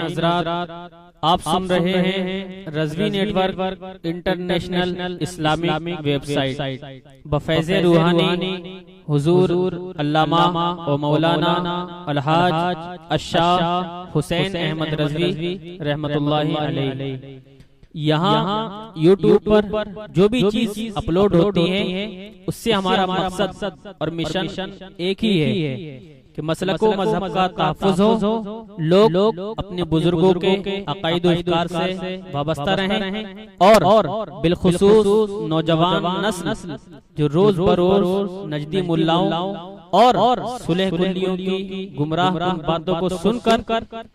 हजरात, आप सुन रहे हैं Razvi network international Islamic website बफैज़े रूहानी हुजूर अल्लामा व मौलाना अलहाज अशाह हुसैन अहमद रज़वी रहमतुल्लाहि अलैहि। यहाँ यूट्यूब पर जो भी चीज अपलोड होती है उससे हमारा मकसद और मिशन एक ही है कि मसलक व मजहब का तहफ़्फ़ुज़ हो, लोग अपने बुजुर्गों के अक़ाइद व अफ़कार से वाबस्ता रहें और बिलखुसूस नौजवान नस्ल जो रोज बरोज नजदी मुल्लाओं और सुलह कुल्लियों की गुमराह बातों को सुनकर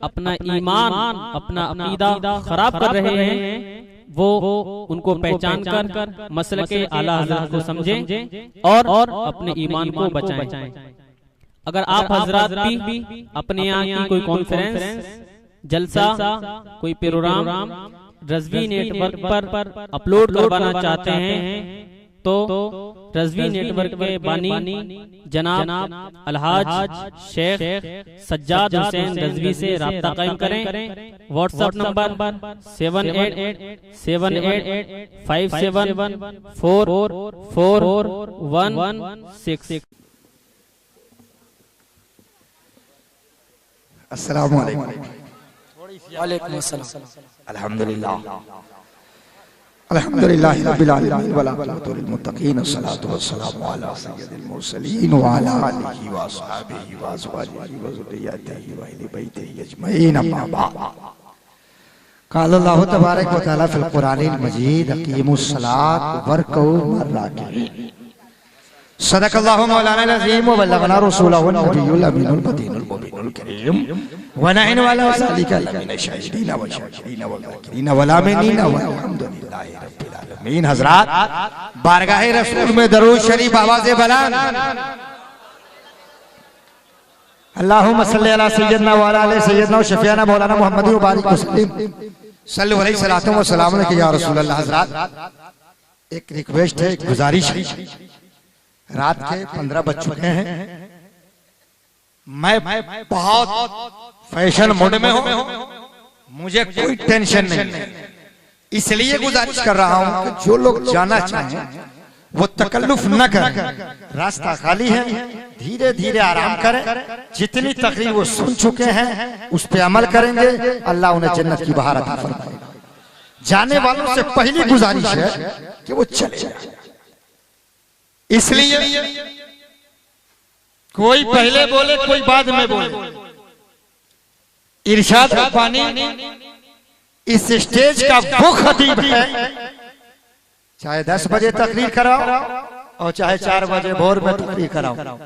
अपना ईमान, अपना अक़ीदा खराब कर रहे हैं, वो उनको पहचान कर मसलके आला हज़रत को समझें और अपने ईमान को बचाएं। अगर आप हजरात भी अपने यहाँ की कोई कॉन्फ्रेंस, जलसा, कोई प्रोग्राम रज़वी नेटवर्क पर अपलोड करवाना चाहते हैं तो रज़वी नेटवर्क के बानी जनाब अलहाज शेख सज्जाद हुसैन रज़वी से राब्ता कायम करें। WhatsApp number 7887574416। अस्सलामु अलैकुम। वालेकुम अस्सलाम। अल्हम्दुलिल्लाह अल्हम्दुलिल्लाहि रब्बिल आलमीन वल आक़िबतु लिल मुत्तक़ीन वस्सलातु वस्सलामु अला सय्यिदिल मुरसलीन व अला आलिहि व अस्हाबिहि व अज़वाजिहि व ज़ुर्रिय्यतिहि व अहलि बैतिहि अजमईन, अम्मा बाद। क़ाल अल्लाहु तबारक व तआला फ़िल क़ुरानिल मजीद अक़ीमुस सलात वरकऊ मर्राकिईन। सदक़ल्लाहु मौलाना अज़ीम व बल्लगना रसूलहु नबियुल अमीनुल मतीनुल मुबीनुल करीम व नहनु अला ज़ालिका लमिन शाहिदीन व शाकिरीन व ज़ाकिरीन व आमिनीन वल्हम्दुलिल्लाहि रब्बिल आलमीन। हज़रात, बारगाहे रसूल में दरूद शरीफ आवाज़े बुलंद अल्लाहुम्मा सल्लि अला सय्यिदना व अला आलि सय्यिदना व शफीअना मौलाना मुहम्मद व बारिक वसल्लिम सल्लल्लाहु अलैहि सलातो व सलाम अलैहि या रसूल अल्लाह। हज़रात, एक रिक्वेस्ट है, एक गुजारिश है। रात के 15 बज चुके हैं, मैं बहुत फैशन मूड में हूं, मुझे कोई टेंशन नहीं है, इसलिए गुजारिश कर रहा हूं कि जो लोग जाना चाहें वो तकल्लुफ न करें, रास्ता खाली है, धीरे धीरे आराम करें। जितनी तकरीर वो सुन चुके हैं उस पे अमल करेंगे, अल्लाह उन्हें जन्नत की बहार अता फरमाएगा। जाने वालों से पहली गुजारिश है कि वो चले जाए, इसलिए कोई पहले बोले कोई बाद में बोले। इरशाद रब्बानी इस स्टेज का वो खतीब है, चाहे 10 बजे तकरीर कराओ और चाहे 4 बजे भोर में तकरीर कराओ,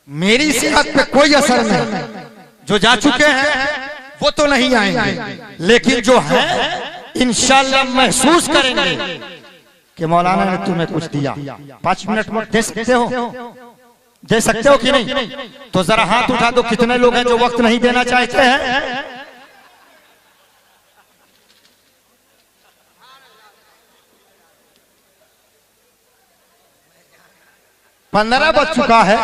मेरी सेहत पे कोई असर नहीं। जो जा चुके हैं वो तो नहीं आएंगे, लेकिन जो है इंशाअल्लाह महसूस करेंगे कि मौलाना ने तुम्हें कुछ दिया। 5 मिनट में दे सकते हो कि नहीं? तो जरा हाथ उठा दो, कितने लोग हैं जो वक्त नहीं देना चाहते हैं? पंद्रह बज चुका है।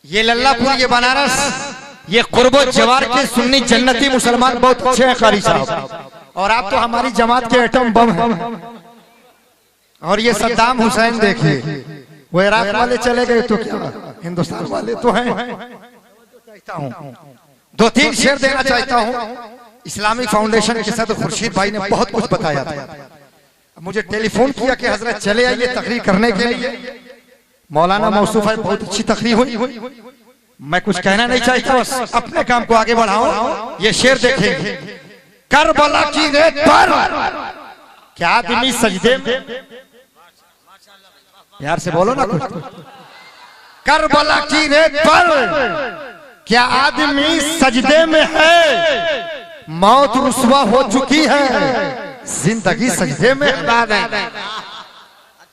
ये लल्लापुर, ये बनारस, ये कुर्बो जवार के सुन्नी जन्नती मुसलमान बहुत अच्छे हैं कारी साहब, और आप तो हमारी जमात के एटम बम हैं। और ये सद्दाम हुसैन देखिए, वो इराक वाले चले गए तो क्या हिंदुस्तान वाले तो हैं। 2-3 शेर देना चाहता हूँ। इस्लामिक फाउंडेशन के सदर खुर्शीद भाई ने बहुत कुछ बताया था, मुझे टेलीफोन किया कि हजरत चले आइए तकरीर करने के लिए। मौलाना मौसूफ है, बहुत अच्छी तकरीर हुई। मैं कुछ कहना नहीं चाहता, बस अपने काम को आगे बढ़ाओ। ये शेर देखेंगे, करबला की रेत पर क्या आदमी सजदे में, प्यार से बोलो ना कुछ। करबला की रेत पर क्या आदमी सजदे में है, मौत रुसवा हो चुकी है, जिंदगी सजदे में है।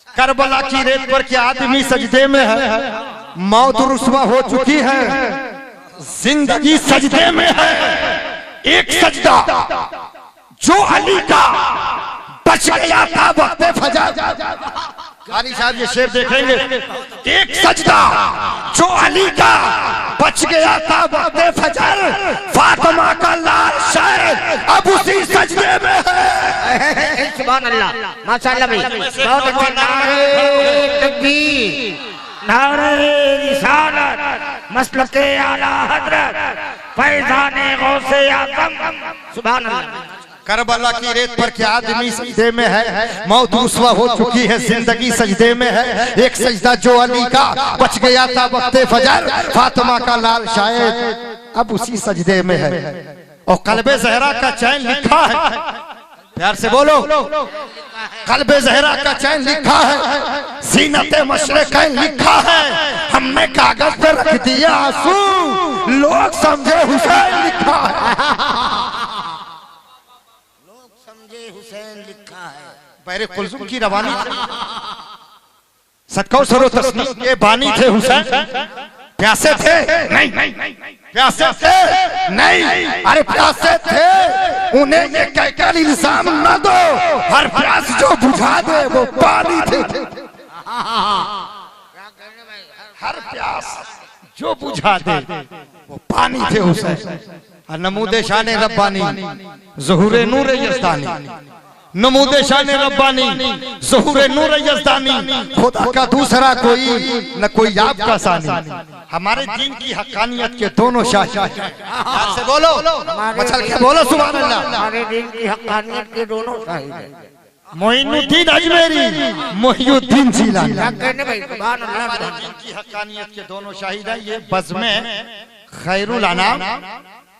करबला की रेत पर क्या आदमी सजदे में है, मौत रुसवा हो चुकी है, जिंदगी सजदे में है। एक सजदा जो अली का बच गया था वक्त फजर। कारी साहब ये शेर देखेंगे, एक सजदा जो अली का बच गया था वक़्ते फजर, फातिमा का लाल शायद अब उसी सजदे में है। सुभान अल्लाह, माशाअल्लाह भाई, बहुत अच्छा। नारे तकबीर, नारे रिसालत, मसलके आला हजरत, फैज़ाने गौसे आज़म, सुभान अल्लाह। करबला की रेत पर क्या आदमी सजदे में है, मौत रुस्वा हो चुकी है, जिंदगी सजदे में है। एक सजदा जो अली का, बच गया था वक़्ते फजर, फातिमा का लाल शायद अब उसी सजदे में है। और कल्बे ज़हरा का चैन लिखा है, प्यार से बोलो, कल्बे ज़हरा का चैन लिखा है, सीनते मशरिक़ैन लिखा है। हमने कागज पे रख दिया आंसू, लोग समझे हुसैन लिखा है। हुसैन लिखा है। बैरे कुलसुम की रवानी, सदका सरो तस्नीम के बानी थे हुसैन। प्यासे थे नहीं, प्यासे थे नहीं, अरे प्यासे थे। उन्हें ये कहकर इल्जाम न दो, हर प्यास जो बुझा दे वो पानी थे। हर प्यास जो बुझा दे वो पानी थे हुसैन। नमूदे शान रब्बानी, ज़ुहूरे नूर यज़दानी, नमूदे शान रब्बानी, ज़ुहूरे नूर यज़दानी। खुदा का दूसरा कोई न कोई आपका सानी। हमारे दीन की हक्कानियत के दोनों शाहिद हैं। से बोलो, मचल के बोलो सुभान अल्लाह। हमारे दीन की हक्कानियत के दोनों शाहिद हैं। मोइनुद्दीन अजमेरी, मोहिउद्दीन जिलानी, सुभान अल्लाह। हमारे दीन की हक्कानियत के दोनों शाहिद हैं। ये बज़्म खैरुल अनाम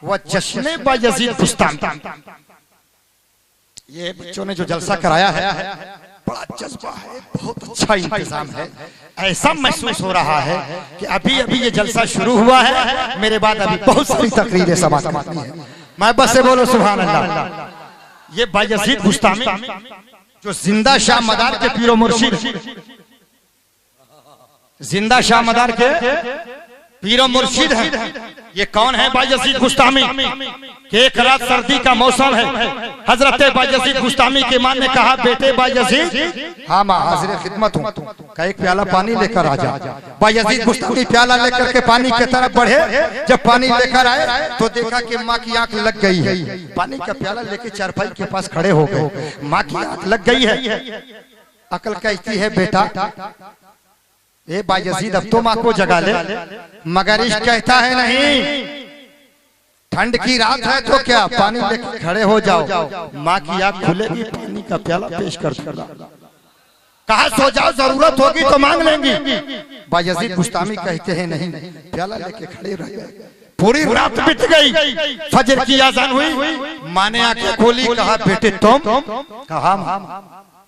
व जश्न बायज़ीद बुस्तामी। ये बच्चों ने जो जलसा कराया है, बड़ा जज्बा है, बहुत अच्छा इंतजाम है। ऐसा महसूस हो रहा है कि अभी अभी ये जलसा शुरू हुआ है, मेरे बाद अभी बहुत सारी तकरीरें समाप्त होती हैं। मैं बस से बोलो सुभान अल्लाह। ये बायज़ीद बुस्तामी जो जिंदा शाह मदार के पीरो मुर्शिद, जिंदा शाह मदार के पीरो मुर्शिद है। ये कौन है बायज़ीद बुस्तामी? कि एक रात सर्दी का मौसम है, हजरत बायज़ीद बुस्तामी के मां ने कहा, बेटे बायज़ीद, हाँ माँ हाजिर खिदमत हूँ, का एक प्याला पानी लेकर आ जा। बायज़ीद बुस्तामी प्याला लेकर के पानी की तरफ बढ़े। जब पानी लेकर आए तो देखा कि माँ की आंख लग गई है। पानी का प्याला लेके चारपाई के पास खड़े हो गए। माँ की आंख लग गई है। अकल कहती है, बेटा ए बायज़ीद अब तो माँ को जगा ले, मगर इश्क कहता है नहीं, ठंड की रात है तो क्या पानी लेके खड़े हो जाओ, माँ की आंख खुलेगी, पानी का प्याला पेश कर दूंगा। कहा सो जाओ, जरूरत होगी तो मांग लेंगी। बायज़ीद बुस्तामी कहते हैं नहीं, प्याला लेके खड़े रह गए। पूरी रात बीत गई, फजर की अज़ान हुई, माँ ने आंखें खोली, कहा बेटे तुम? कहा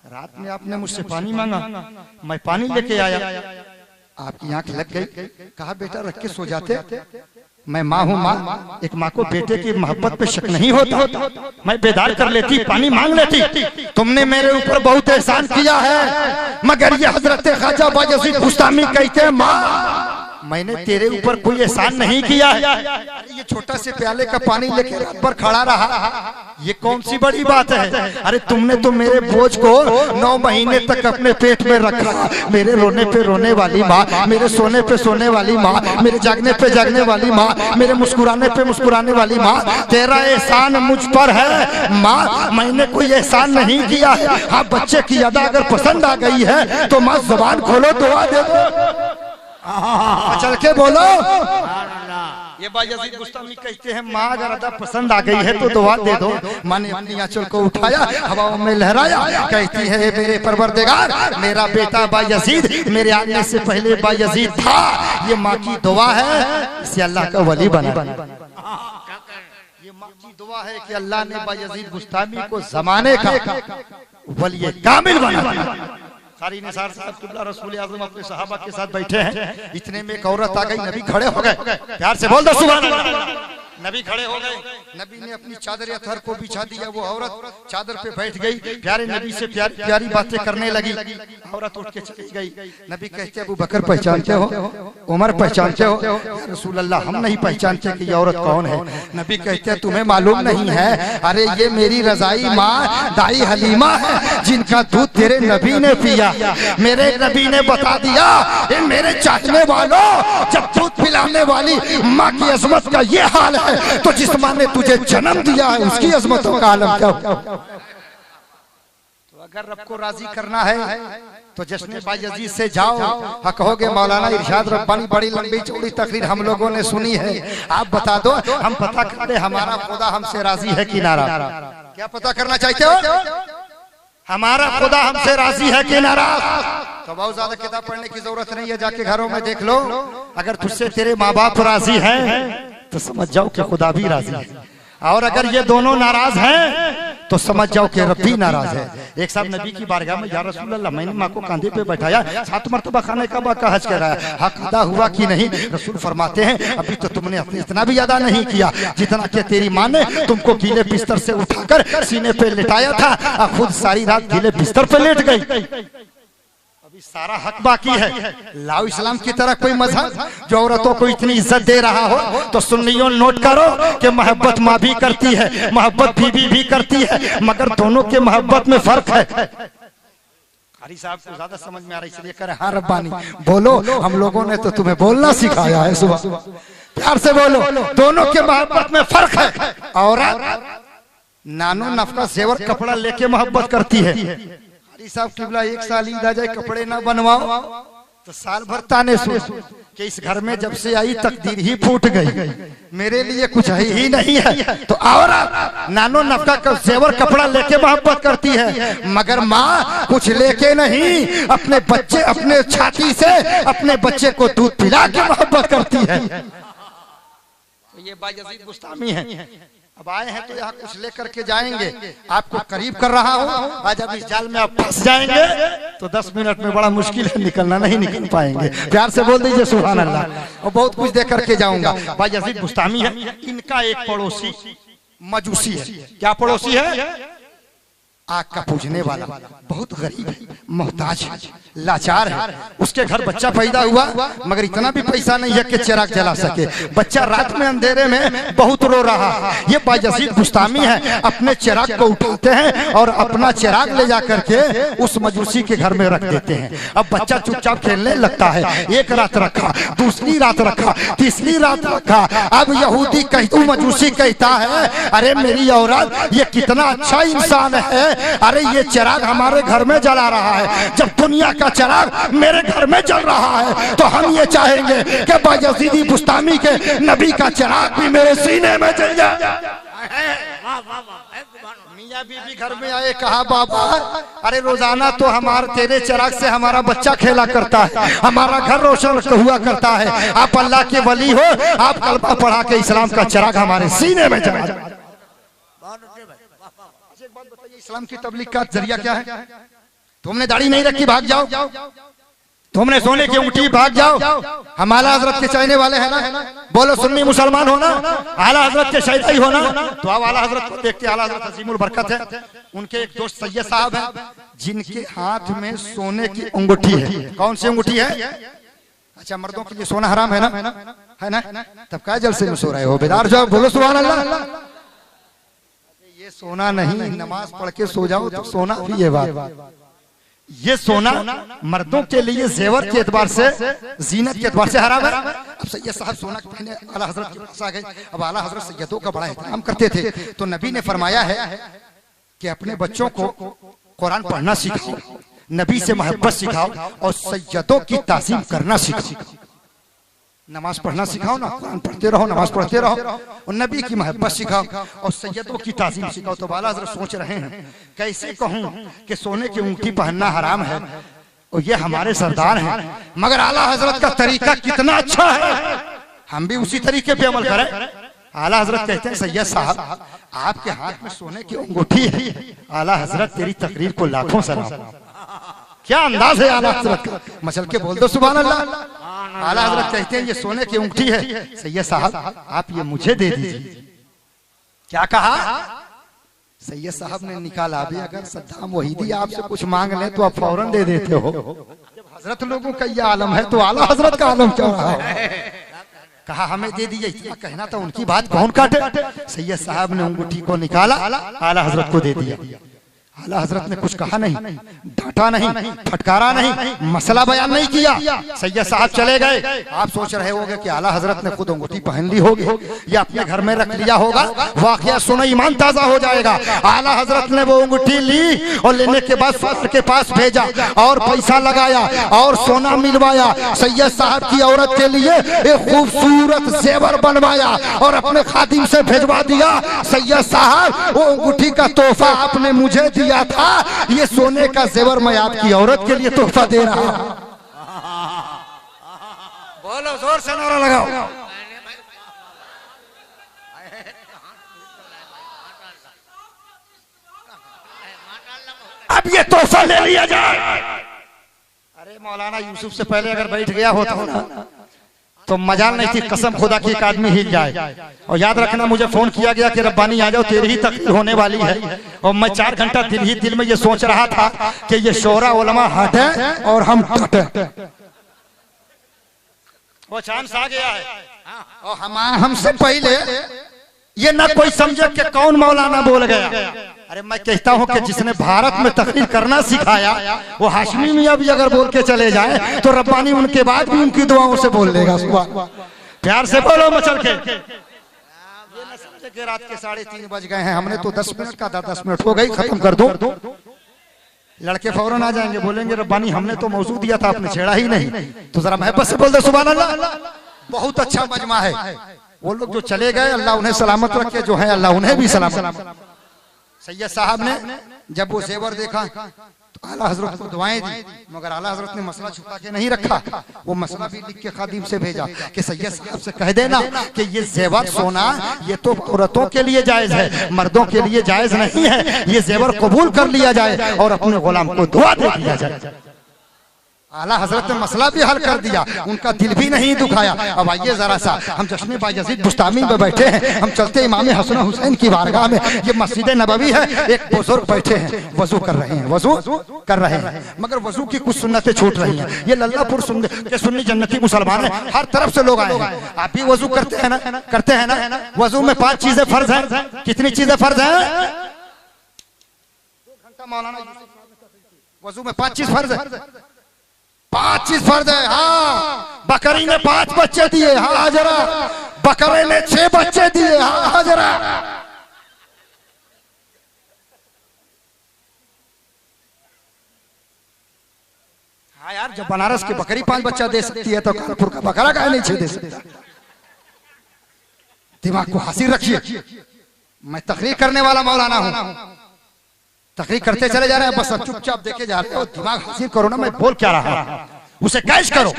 रात में आपने मुझसे पानी मांगा, मैं पानी लेके आया, आपकी आंख लग गई। कहा बेटा रख के सो जाते, मैं माँ हूँ। माँ, एक माँ को बेटे की मोहब्बत पे शक नहीं होता, मैं बेदार कर लेती, पानी मांग लेती। तुमने मेरे ऊपर बहुत एहसान किया है, मगर ये हजरत ख्वाजा बायज़ीद बुस्तामी कहते हैं, माँ मैंने तेरे ऊपर कोई एहसान नहीं किया है। ये छोटा से प्याले का पानी लेके रात भर खड़ा रहा, ये कौन सी बड़ी बात है? अरे तुमने तो मेरे बोझ को 9 महीने तक अपने पेट में रखा। मेरे रोने पे रोने वाली माँ, मेरे सोने पे सोने वाली माँ, मेरे जागने पे जागने वाली माँ, मेरे मुस्कुराने पे मुस्कुराने वाली माँ, तेरा एहसान मुझ पर है माँ, मैंने कोई एहसान नहीं किया है। हाँ, बच्चे की अदा अगर पसंद आ गई है तो माँ जुबान खोलो, दुआ दे दो, चल के बोलो। ये बायज़ीद बुस्तामी कहते हैं, माँ अगर अदा पसंद आ गई है तो दुआ दे दो। माँ ने अपनी आंचल को उठाया, हवाओं में लहराया, कहती है, मेरे परवरदिगार, मेरा बेटा बायज़ीद मेरे आने से पहले बायज़ीद था, ये माँ की दुआ है, इसे अल्लाह का वली बना। ये माँ की दुआ है कि अल्लाह ने बायज़ीद बुस्तामी को जमाने का वली कामिल बना। कारी निसार साहब किबला रसूल आज़म अपने सहाबा के साथ बैठे हैं, इतने में एक औरत आ गई, नबी खड़े हो गए, प्यार से बोल दो सुभान अल्लाह। नबी खड़े हो गए, नबी ने अपनी चादर या थर को बिछा दिया, वो औरत चादर पे बैठ गई, प्यारे नबी से प्यारी प्यारी बातें करने लगी। औरत उठ के चली गई। नबी कहते अबू बकर पहचानते हो, उमर पहचानते हो? या रसूल अल्लाह हम नहीं पहचानते कि ये औरत कौन है। नबी कहते तुम्हें मालूम नहीं है? अरे ये मेरी रजाई माँ दाई हलीमा है, जिनका दूध तेरे नबी ने पिया। मेरे नबी ने बता दिया ये मेरे चाहने वालों, जब दूध पिलाने वाली माँ की अजमत का ये हाल है तो जिस माँ ने तुझे जन्म दिया है उसकी अजमतों का आलम क्या होगा। तो अगर रब को राजी करना है तो जश्न बायजीद से जाओ। हक होगे मौलाना इरशाद रब्बानी, बड़ी लंबी चौड़ी तकरीर हम लोगों ने सुनी है, आप बता दो, हम पता कर दे हमारा खुदा हमसे राजी है कि नाराज। क्या पता करना चाहते हो? हमारा खुदा हमसे राजी है कि नाराज? तो बहुत ज्यादा किताब पढ़ने की जरूरत नहीं है, जाके घरों में देख लो। अगर तुझसे तेरे माँ बाप राजी हैं तो समझ जाओ कि खुदा भी राजी है, और अगर ये दोनों नाराज हैं तो समझ जाओ कि रब भी नाराज है। एक साहब नबी की बारगाह में, या रसूल अल्लाह मैंने माँ को कंधे पे बैठाया, 7 मरतबा खाने का बाका हज कराया, हक अदा हुआ कि नहीं? रसूल फरमाते हैं अभी तो तुमने अपने इतना भी अदा नहीं किया जितना कि तेरी माँ ने तुमको गीले बिस्तर से उठाकर सीने पे लिटाया था और खुद सारी रात गीले बिस्तर पे लेट गई। अभी सारा हक बाकी है। लाओ इस्लाम की तरह कोई मजहब जो औरतों को इतनी इज्जत दे रहा हो। तो सुन्नियों नोट करो कि मोहब्बत माँ भी करती है, मोहब्बत बीवी भी करती है, मगर दोनों के मोहब्बत में फर्क है। कारी साहब को ज्यादा समझ में आ रहा है इसलिए करे हाँ रब्बानी बोलो, हम लोगों ने तो तुम्हें बोलना सिखाया है, सुबह प्यार से बोलो। दोनों के मोहब्बत में फर्क है। औरत नानो नफका जेवर कपड़ा लेके मोहब्बत करती है। साहब किबला एक साल ईद आ जाए कपड़े ना बनवाओ तो साल भर ताने सुन कि इस घर में जब से आई तकदीर ही फूट गई, मेरे लिए कुछ है ही नहीं है। तो औरत नानो नफका का जेवर कपड़ा लेके मोहब्बत करती है, मगर माँ कुछ लेके नहीं, अपने बच्चे अपने छाती से अपने बच्चे को दूध पिला के मोहब्बत करती है। तो ये बायजीद बुस्तामी है। अब आए हैं तो यहाँ कुछ लेकर के जाएंगे, आपको करीब कर रहा हूँ। आज अब इस जाल में आप फंस जाएंगे तो 10 मिनट में बड़ा मुश्किल है निकलना, नहीं निकल पाएंगे। प्यार से बोल दीजिए सुभान अल्लाह। और बहुत कुछ दे करके जाऊंगा। बायजीद बुस्तामी है, इनका एक पड़ोसी मजूसी है। क्या पड़ोसी है? आग का पूजने वाला, बहुत गरीब है, मोहताज है, लाचार है। उसके घर बच्चा पैदा हुआ मगर इतना भी पैसा नहीं है कि चिराग जला सके। बच्चा रात में अंधेरे में बहुत रो रहा है। ये बायजीद बुस्तामी है, अपने चिराग को उठाते हैं और अपना चिराग ले जा करके उस मजूसी के घर में रख देते हैं। अब बच्चा चुपचाप खेलने लगता है। एक रात रखा, दूसरी रात रखा, तीसरी रात रखा। अब यहूदी मजूसी कहता है अरे मेरी औलाद ये कितना अच्छा इंसान है, अरे ये चिराग हमारे घर में जला रहा है। जब दुनिया का चिराग मेरे घर में जल रहा है तो हम ये चाहेंगे कि बायजीदी बुस्तामी के नबी का चिराग भी मेरे सीने में जल जाए। मियां बीबी घर में आए, कहा बाबा अरे रोजाना तो हमारे तेरे चिराग से हमारा बच्चा खेला करता है, हमारा घर रोशन हुआ करता है। आप अल्लाह के वली हो, आप कलमा पढ़ा के इस्लाम का चिराग हमारे सीने में जला जाए। इस्लाम की तबलीग का जरिया क्या है? तुमने दाढ़ी नहीं रखी भाग जाओ, तुमने सोने की अंगूठी भाग जाओ। हम आला हजरत के चाहने वाले हैं ना, बोलो सुन्नी मुसलमान होना, आला हजरत के शहीदाई होना। तो अब आला हजरत को देखते, आला हजरत अजीमुल बरकत है, उनके एक दोस्त सैयद साहब हैं जिनके हाथ में सोने की अंगूठी है। कौन सी अंगूठी है? अच्छा मर्दों के लिए सोना हराम है ना, है ना? तब क्या जलसे में सो रहे हो? बेदार जाओ, बोलो सुभान अल्लाह। ये सोना नहीं, नमाज पढ़ के सो जाओ तो सोना भी है बात। ये सोना मर्दों के लिए जेवर के एतबार से, जीनत के एतबार से हराम है। अब सैयद साहब सोना पहने आला हजरत के पास आ गए। अब आला हजरत सैयदों का बड़ा एहतराम करते थे, तो नबी ने फरमाया है कि अपने बच्चों को कुरान पढ़ना सिखाओ, नबी से मोहब्बत सिखाओ और सैयदों की ताज़ीम करना सिखाओ। नमाज पढ़ना सिखाओ ना, कुरान पढ़ते रहो, नमाज पढ़ते रहो और नबी की मोहब्बत सिखाओ और सैयदों की ताज़ीम सिखाओ। तो आला हज़रत सोच रहे हैं कैसे कहूं कि सोने की अंगूठी पहनना हराम है और ये हमारे सरदार हैं, मगर आला हजरत का तरीका कितना अच्छा है, हम भी उसी तरीके पे अमल करें। आला हजरत कहते हैं सैयद साहब आपके हाथ में सोने की अंगूठी है, आला हजरत तेरी तकरीर को लाखों सलाम। क्या अंदाज है आला हजरत का, मचल के बोल दो सुभान अल्लाह। आला हजरत कहते हैं ये सोने की अंगूठी है, सैयद साहब आप ये मुझे दे दीजिए। क्या कहा? सैयद साहब ने निकाला, अभी अगर सद्दाम वहीदी आपसे कुछ मांग ले तो आप फौरन दे देते हो, जब हजरत लोगों का ये आलम है तो आला हजरत का आलम क्या रहा है? कहा हमें दे दीजिए, इतना कहना था उनकी बात कौन काटे? सैयद साहब ने अंगूठी को निकाला, आला हजरत को दे दिया। आला हजरत ने कुछ कहा नहीं, डांटा नहीं, फटकारा नहीं, मसला बयान नहीं किया। सैयद साहब चले गए। आप सोच रहे होंगे कि आला हजरत ने खुद अंगूठी पहन ली होगी या अपने घर में रख लिया होगा, वाकया सुना ईमान ताजा हो जाएगा। आला हजरत ने वो अंगूठी ली और लेने के बाद फौज के पास भेजा और पैसा लगाया और सोना मिलवाया। सैयद साहब की औरत के लिए एक खूबसूरत जेवर बनवाया और अपने खादिम से भेजवा दिया। सैयद साहब वो अंगूठी का तोहफा आपने मुझे दिया था, ये सोने का जेवर मैं आपकी औरत के लिए तोहफा दे रहा हूं। बोलो जोर से नारा लगाओ। अब ये तोहफा ले लिया जाए। अरे मौलाना यूसुफ से पहले अगर बैठ गया होता ना तो मजाल नहीं थी, कसम खुदा की एक आदमी हिल जाए। और याद रखना मुझे फोन किया गया कि रब्बानी आ जाओ, तेरी ही तकलीफ होने वाली है। और मैं 4 घंटा दिल में ये सोच रहा था कि ये शोरा उलमा हटे और हम हटे। वो चांस आ गया है और हमसे पहले ये ना कोई समझे कि कौन मौलाना बोल गया। अरे मैं कहता हूं कि जिसने भारत में तकरीर करना सिखाया वो हाशमी मियां भी अगर बोल के चले जाए तो रब्बानी उनके बाद भी उनकी दुआओं से बोल लेगा। सुबह प्यार से बोलो मचल के। ये न समझे कि रात के 3:30 बज गए हैं, हमने तो 10 मिनट का 10 मिनट हो गई, खत्म कर दो। लड़के फौरन आ जाएंगे, बोलेंगे रब्बानी हमने तो मौजूद दिया था, आपने छेड़ा ही नहीं। तो जरा महबत से बोल दे सुभान अल्लाह। बहुत अच्छा मजमा है। वो लोग जो चले गए अल्लाह उन्हें सलामत रखे, जो है अल्लाह उन्हें भी सलामत। सैयद साहब ने जब वो जेवर देखा तो आला हजरत को दुआएं दी, मगर आला हजरत ने मसला छुपा के नहीं रखा। वो मसला भी लिख के खादिम से भेजा कि सैयद साहब से कह देना कि ये जेवर सोना ये तो औरतों के लिए जायज है, मर्दों के लिए जायज नहीं है। ये जेवर कबूल कर लिया जाए और अपने गुलाम को दुआ दे दिया जाए। आला हजरत ने मसला भी हल कर दिया, उनका दिल भी नहीं दुखाया। अब आइए जरा सा, हम जश्न बायजीद बुस्तामी में बैठे हैं, हम चलते इमाम हसन हुसैन की बारगाह में। ये मस्जिद नबवी है, एक बुजुर्ग बैठे हैं, वजू कर रहे हैं, वजू कर रहे हैं, मगर वजू की कुछ सुन्नतें छूट रही हैं। ये लल्लापुर के सुन्नी जन्नती मुसलमान है, हर तरफ से लोग आए हैं। आप भी वजू करते हैं ना? करते हैं ना? वजू में 5 चीजें फर्ज हैं। कितनी चीजें फर्ज हैं? 2 घंटा मौलाना वजू में 5 चीज फर्ज है। 5 चीज फर्ज है। हाँ, बकरी ने 5 बच्चे दिए, हाँ हाजरा। बकरे ने 6 बच्चे दिए, हाँ हाजरा। हाँ यार, जब बनारस की बकरी 5 बच्चा दे सकती है तो कानपुर का बकरा काहे नहीं 6 दे सकता? दिमाग को हासिल रखिए। मैं तकरीर करने वाला मौलाना हूं, तकरीर करते चले जा रहे हैं, बस अब चुपचाप देखे जा रहे हो। दिमाग हासिल करो ना, मैं बोल क्या रहा हूं उसे कैश करो।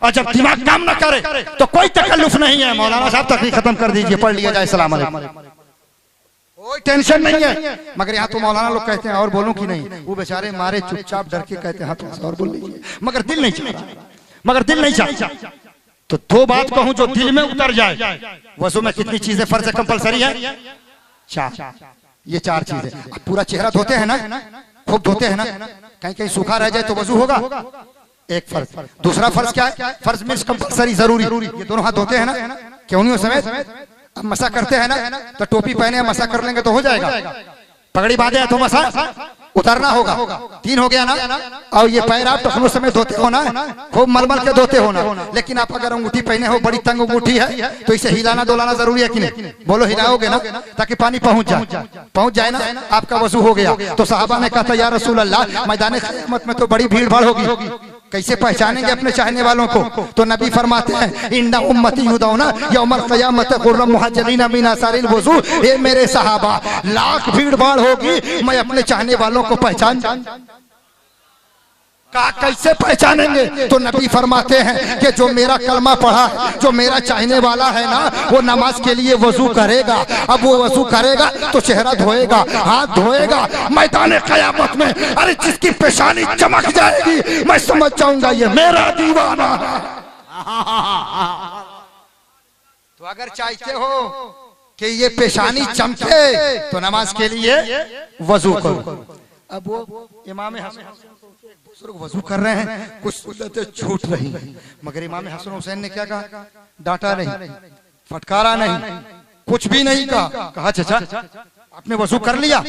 और जब दिमाग काम ना करे तो कोई तकल्लुफ नहीं है। मौलाना साहब तकरीर खत्म कर दीजिए, पढ़ लिया जाए सलाम अलैकुम, कोई टेंशन नहीं है। मगर यहाँ तो मौलाना लोग कहते हैं और बोलूं कि नहीं, वो बेचारे मारे चुपचाप डर के कहते हैं हाँ थोड़ा सा और बोल लीजिए, मगर दिल नहीं चाहता, मगर दिल नहीं चाहता। तो 2 बात कहूं जो दिल में उतर जाए। वजू में कितनी चीजें फर्ज कंपलसरी है? 4। ये 4 चीजें। आप पूरा चेहरा धोते हैं ना, खूब धोते हैं ना, कहीं कहीं सूखा रह जाए तो वजू होगा, एक फर्ज। दूसरा फर्ज क्या है? फर्ज मींस कंपलसरी, जरूरी। ये दोनों हाथ धोते हैं ना, क्यों नहीं हो समेत? अब मसा करते हैं ना, तो टोपी पहने मसा कर लेंगे तो हो जाएगा। पगड़ी बांधे हैं तो मसा उतारना होगा। 3 हो गया ना। और ये पैर आप टखनों समेत धोते हो ना, खूब मलमल के धोते हो ना। लेकिन आप अगर अंगूठी पहने हो, बड़ी तंग अंगूठी है, तो इसे हिलाना डोलाना जरूरी है कि नहीं? बोलो हिलाओगे ना, ताकि पानी पहुंच जाए ना, आपका वजू हो गया। तो सहाबा ने कहा था या रसूल अल्लाह, मैदान क़यामत में तो बड़ी भीड़ भाड़ होगी, कैसे पहचानेंगे अपने चाहने वालों को? तो नबी फरमाते हैं इन्ना उम्मती युदौना यौमल क़यामत गुर्रम मुहज्जलीना मिन आसारिल वुज़ू। ए मेरे सहाबा, लाख भीड़ भाड़ होगी, मैं अपने चाहने वालों को पहचान का कैसे पहचानेंगे? तो नबी फरमाते हैं कि जो मेरा कलमा पढ़ा है, जो मेरा चाहने वाला है ना, वो नमाज के लिए वजू करेगा। अब वो वजू करेगा तो चेहरा धोएगा, हाथ धोएगा। मैदान क़यामत में अरे जिसकी पेशानी चमक जाएगी, मैं समझ जाऊंगा ये मेरा दीवाना है। तो अगर चाहते हो कि ये पेशानी चमके तो नमाज के लिए वजू करो। अब वो इमाम हसन बुजुर्ग वजू कर रहे हैं, कुछ सुन्नतें छूट रही हैं, मगर इमाम हसन हुसैन ने क्या कहा? डांटा नहीं, फटकारा नहीं, कुछ भी नहीं कहा। कहा चाचा आपने वजू कर लिया?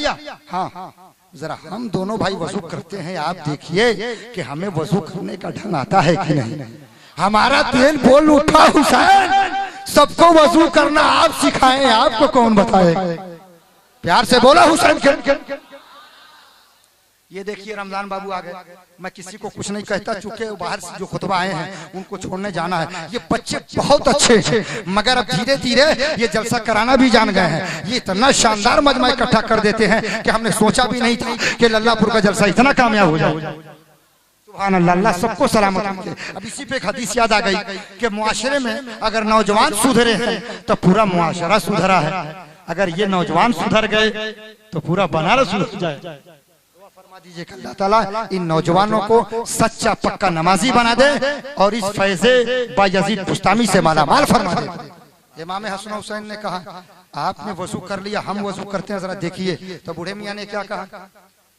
हाँ, जरा हम दोनों भाई वजू करते हैं, आप देखिए कि हमें वजू करने का ढंग आता है कि नहीं। हमारा दिल बोल उठा, हुसैन सबको वजू करना आप सिखाएं, आपको कौन बताए? प्यार से बोला हुसैन के। ये देखिए रमजान बाबू आ गए। मैं किसी को कुछ नहीं कहता, चूंकि बाहर से जो खुतबा आए हैं उनको छोड़ने जाना है। ये बच्चे बहुत अच्छे हैं, मगर अब धीरे धीरे ये जलसा कराना भी जान गए हैं। ये इतना शानदार मजमा इकट्ठा कर देते हैं कि हमने सोचा भी नहीं था कि लल्लापुर का जलसा इतना कामयाब हो जाए। सुभान अल्लाह, अल्लाह सबको सलामत रखे। अब इसी पे एक हदीस याद आ गई कि मुआशरे में अगर नौजवान सुधरे हैं तो पूरा मुआशरा सुधरा है, अगर ये नौजवान सुधर गए तो पूरा बनारस सुधर जाए। दीजिए अल्लाह ताला इन नौजवानों को सच्चा पक्का नमाजी बना दे और इस फैज़े बायजीद बुस्तामी से मालामाल फरमा दे। इमाम हसन हुसैन ने कहा आपने वजू कर लिया, हम वजू करते हैं, जरा देखिए। तो बूढ़े मियाँ ने क्या कहा?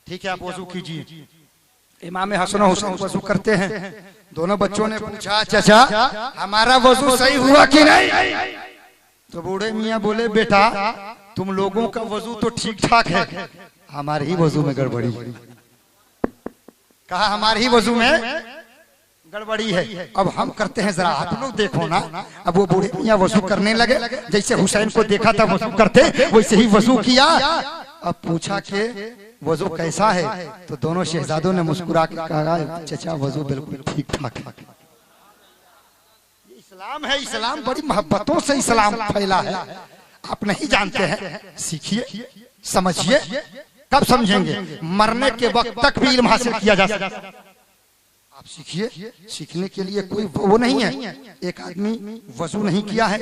ठीक है आप वजू कीजिए। इमाम हसन हुसैन वजू करते हैं। दोनों बच्चों ने पूछा चाचा हमारा वजू सही हुआ कि नहीं? तो बूढ़े मियाँ बोले बेटा तुम लोगों का वजू तो ठीक ठाक है, हमारे ही वजू में गड़बड़ी। कहा हमारे ही वजू में गड़बड़ी है। अब हम करते हैं, जरा आप लोग देखो ना। अब वो बूढ़े मियाँ वजू करने लगे, जैसे हुसैन को देखा था वजू करते वैसे ही वजू किया। अब पूछा कि वजू कैसा है? तो दोनों शहजादों ने मुस्कुरा के कहा चचा वजू बिल्कुल ठीक ठाक है। इस्लाम है, इस्लाम बड़ी मोहब्बतों से इस्लाम फैला है, आप नहीं जानते हैं। सीखिए, समझिए। कब समझेंगे? मरने के वक्त तक भी इल्म हासिल किया जा सकता है। आप सीखिए, सीखने के लिए कोई वो नहीं है। एक आदमी वजू नहीं किया है,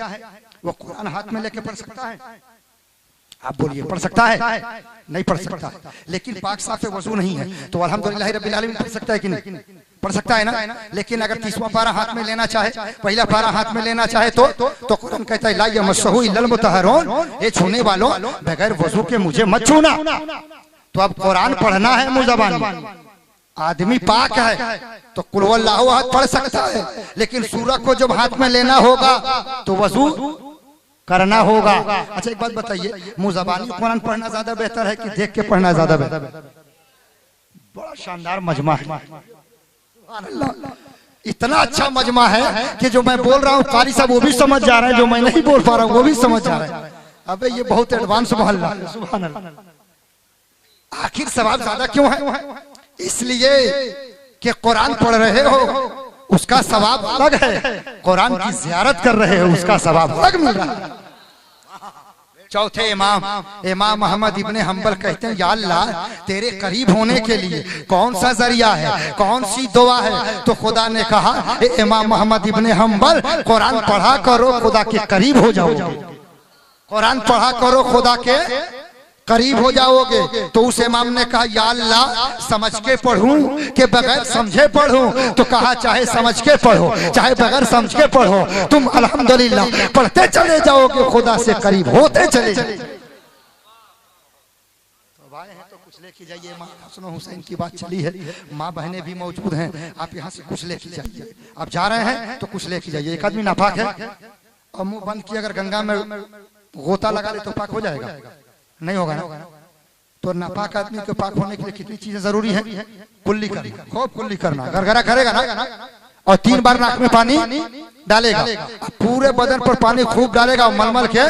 वो कुरान हाथ में लेके पढ़ सकता है? आप बोलिए पढ़ सकता है? नहीं पढ़ सकता। लेकिन पाक साफ वजू नहीं है तो अल्हम्दुलिल्लाह रब्बिल आलमीन पढ़ सकता है कि नहीं? पढ़ सकता है ना। लेकिन अगर 30वां पारा हाथ में लेना चाहे, पहला पारा हाथ में लेना चाहे तो कुरान कहता है ला यमस्सहु इल्लल मुतहहरून, ये छूने वालों बगैर वजू के मुझे मत छूना। तो अब कुरान पढ़ना है मुंह ज़बानी, आदमी पाक है तो कुल हुवल्लाहु अहद पढ़ सकता है, लेकिन सूरह को जब हाथ में लेना होगा तो वजू करना होगा। अच्छा एक बात बताइए, मुंह ज़बानी कुरान पढ़ना ज्यादा बेहतर है कि देख के पढ़ना ज्यादा बेहतर? बड़ा शानदार मजमा है, इतना अच्छा मजमा है कि जो मैं बोल रहा हूँ कारी साहब वो भी समझ जा रहे हैं, जो मैं नहीं बोल पा रहा हूँ वो भी समझ जा रहे हैं। अबे ये बहुत एडवांस मोहल्ला है। सुभान अल्लाह। आखिर सवाब ज्यादा क्यों है? इसलिए कि कुरान पढ़ रहे हो उसका सवाब अलग है, कुरान की ज़ियारत कर रहे हो उसका सवाब अलग मिल रहा है। चौथे इमाम अहमद इब्ने हंबल कहते हैं या अल्लाह तेरे करीब होने के लिए कौन सा जरिया है, कौन सी दुआ है? तो खुदा ने कहा इमाम अहमद इब्ने हंबल कुरान पढ़ा करो खुदा के करीब हो जाओगे, कुरान पढ़ा करो खुदा के करीब हो जाओगे। तो उस इमाम ने कहा या अल्लाह समझ के पढ़ूं कि बगैर समझे पढ़ूं? तो कहा चाहे समझ के पढ़ो चाहे बगैर समझ के पढ़ो, तुम अल्हम्दुलिल्लाह पढ़ते चले जाओगे, खुदा से करीब होते चले जाओगे। तो भाई हैं तो कुछ लेके जाइए। माँ हसन हुसैन की बात चली है, माँ बहनें भी मौजूद हैं, आप यहाँ से कुछ लेके जाइए। आप जा रहे हैं तो कुछ लेके जाइए। एक आदमी नापाक है और मुंह बंद किया, अगर गंगा में गोता लगा ले तो पाक हो जाएगा? नहीं होगा ना। तो नापाक आदमी के पाक होने के लिए कितनी चीजें जरूरी है? कुल्ली करना, खूब कुल्ली करना, गरगरा करेगा ना, और 3 बार नाक में पानी डालेगा, पूरे बदन पर पानी खूब डालेगा, मलमल के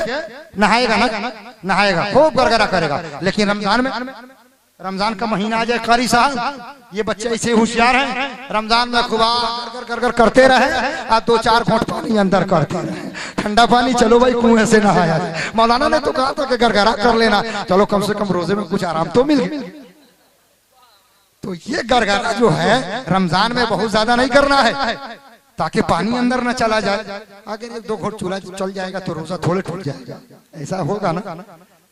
नहाएगा ना, नहाएगा, खूब गरगरा करेगा। लेकिन रमजान का महीना आ जाए, कारी साहब ये बच्चे ऐसे होशियार हैं, रमजान में खूब कर करते रहे, आप 2-4 घूंट पानी अंदर करते रहे, ठंडा पानी चलो भाई कुएं से नहाया। मौलाना ने तो कहा था कि गरगरा कर लेना, चलो कम से कम रोजे में कुछ आराम तो मिल गया। तो ये गरगरा जो है रमजान में बहुत ज्यादा नहीं करना है ताकि पानी अंदर न चला जाए। अगर 1-2 घूंट चूल्हा चल जाएगा तो रोजा थोड़े टूट जाएगा, ऐसा होगा ना।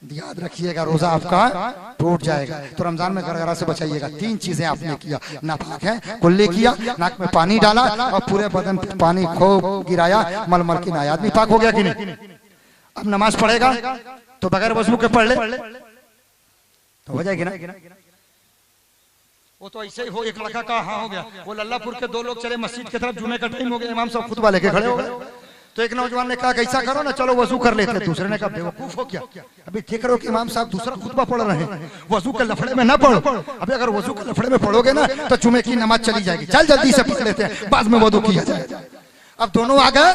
याद रखिएगा रोजा आपका टूट जाएगा। तो रमजान में गरगरा से बचाइएगा। 3 चीजें आपने किया, नापाक है, कुल्ली किया, नाक में पानी डाला और पूरे बदन पे पानी खूब गिराया, मलमल की नाय, आदमी पाक हो गया कि नहीं? अब नमाज पढ़ेगा तो बगैर वजू के पढ़ ले तो हो जाएगी ना। वो तो ऐसे ही हो, एक लड़का का हाँ हो गया, वो लल्लापुर के 2 लोग चले मस्जिद की तरफ, जुमे का टाइम हो गया, इमाम साहब खुतबा लेके खड़े हो गए। तो एक नौजवान ने कहा कैसा करो ना, चलो वजू कर लेते। दूसरे ने कहा बेवकूफ हो क्या, अभी देख रहे हो कि इमाम साहब दूसरा खुतबा पढ़ रहे हैं, वजू के लफड़े में ना पढ़ो। अभी अगर वजू के लफड़े में पढ़ोगे ना तो जुमे की नमाज चली जाएगी। चल जल्दी से पढ़ लेते हैं, बाद में वजू किया जाएगा। अब दोनों आ गए,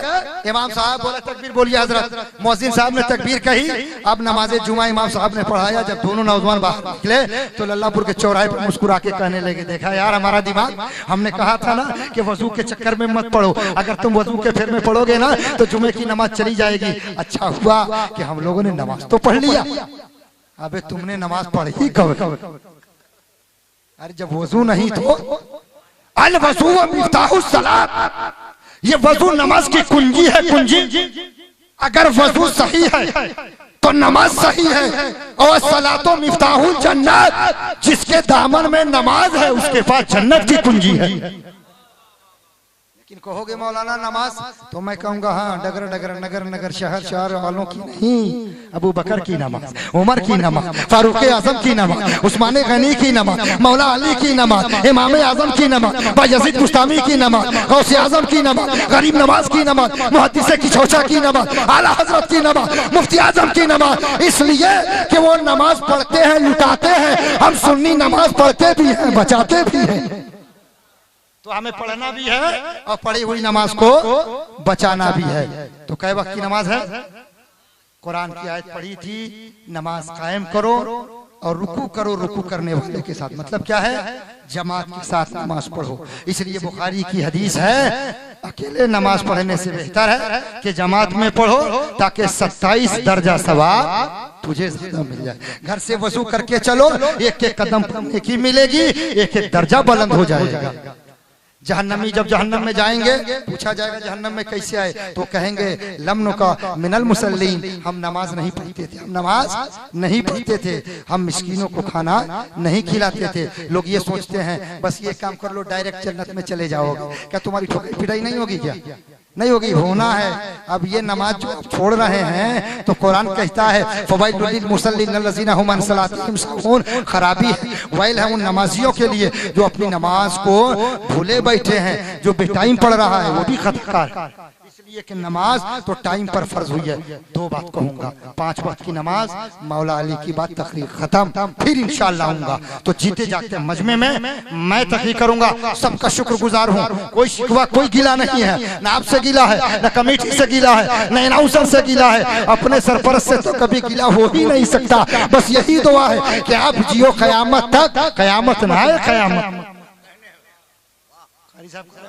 इमाम साहब बोला तकबीर बोलिए हजरत, मौजिन साहब ने तकबीर कही, अब नमाज़े जुमा इमाम साहब ने पढ़ाया। जब दोनों नौजवान बाहर निकले तो लल्लापुर के चौराहे पर मुस्कुरा के कहने लगे, देखा यार हमारा दिमाग, हमने कहा था ना कि वजू के चक्कर में मत पढ़ो, अगर तुम वजू के फेर में पढ़ोगे ना तो जुमे की नमाज चली जाएगी। अच्छा हुआ कि हम लोगों ने नमाज तो पढ़ लिया। अबे तुमने नमाज पढ़ी कब? अरे जब वजू नहीं तो अल वजू मिफ्ताहुस सलात, ये वजू नमाज की कुंजी है, कुंजी। अगर वजू सही है तो नमाज सही है। और सलातो मिफ्ताहुल जन्नत, जिसके दामन में नमाज है उसके पास जन्नत की कुंजी है। लेकिन कहोगे मौलाना नमाज, तो मैं कहूंगा हाँ, डगर डगर नगर नगर शहर शहर वालों की नहीं, अबू बकर की नमाज, उमर की नमाज, फारूक आजम की नमाज, उस्मान गनी की नमाज, मौला अली की नमाज, इमाम आजम की नमाज, बायजीद बुस्तामी की नमाज, गौसे आजम की नमाज, गरीब नवाज की नमाज, मुहद्दिस किशोचा की नमाज, आला हजरत की नमाज, मुफ्ती आजम की नमाज। इसलिए कि वो नमाज पढ़ते हैं, लुटाते हैं। हम सुन्नी नमाज पढ़ते भी हैं, बचाते भी हैं। तो हमें पढ़ना भी है और पढ़ी हुई नमाज को बचाना भी है। तो कै वक्त की नमाज है? कुरान की आयत पढ़ी थी, नमाज कायम करो और रुकू करो, रुकू करने वाले के साथ। मतलब क्या है? जमात के साथ नमाज पढ़ो। इसलिए बुखारी की हदीस है, अकेले नमाज पढ़ने से बेहतर है कि जमात में पढ़ो, ताकि 27 दर्जा सवाब तुझे ज्यादा मिल जाए। घर से वजू करके चलो, एक एक कदम पढ़ने की मिलेगी, एक एक दर्जा बुलंद हो जाएगा। जहन्नमी जब जहन्नम में जाएंगे, पूछा जाएगा जहन्नम में कैसे आए, तो कहेंगे लम्नो का मिनल मुसल्लीन, हम नमाज नहीं पढ़ते थे, हम नमाज नहीं पढ़ते थे, हम मिस्कीनों को खाना नहीं खिलाते थे। लोग ये सोचते हैं बस ये काम कर लो डायरेक्ट जन्नत में चले जाओगे। क्या तुम्हारी ठोकरी पिटाई नहीं होगी? क्या नहीं होगी? होना है। अब ये नमाज जो आप छोड़ रहे हैं तो कुरान कहता है फवाइलुल लिल मुसल्लीन अल्लज़ीना हुम अन सलातिहिम साहून, खराबी है, वैल है उन नमाजियों के लिए जो अपनी नमाज को भूले बैठे हैं। जो बेटाइम पढ़ रहा है वो भी खताकार। इसलिए कि नमाज तो टाइम पर फर्ज हुई है। 2 बात कहूंगा, 5 वक्त की नमाज, मौला अली की बात, तकरीर खत्म। फिर इंशाअल्लाह आऊंगा तो जीते जागते मजमे में मैं तकरीर करूंगा। सबका शुक्रगुजार हूँ, कोई शिकवा कोई गिला नहीं है, ना आपसे गिला है, ना कमेटी से गिला है, ना अनाउंसर से गिला है, अपने सरपरस्त से तो कभी गिला हो ही नहीं सकता। बस यही दुआ है कि आप जियो कयामत तक, कयामत ना आए कयामत।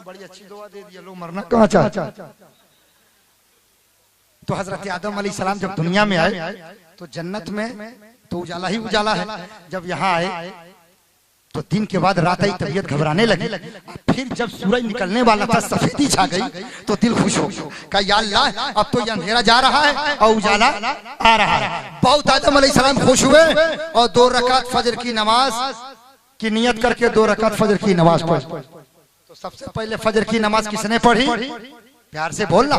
बड़ी अच्छी दुआ दे दी, लोग मरना कहाँ चाहते। तो हजरत आदम अलैहिस्सलाम जब दुनिया में आए तो जन्नत में तो उजाला ही उजाला है। जब यहाँ आए तो दिन के बाद रात आई, तबीयत घबराने लगी। फिर जब सूरज निकलने वाला था, सफेदी छा गई तो दिल खुश हो गया, या अल्लाह अब तो ये अंधेरा जा रहा है और उजाला आ रहा है। बहुत आदम अलैहिस्सलाम खुश हुए और 2 रकात फजर की नमाज की नियत करके 2 रकात फजर की नमाज पढ़ी। तो सबसे पहले फजर की नमाज किसने पढ़ी? प्यार से बोलना।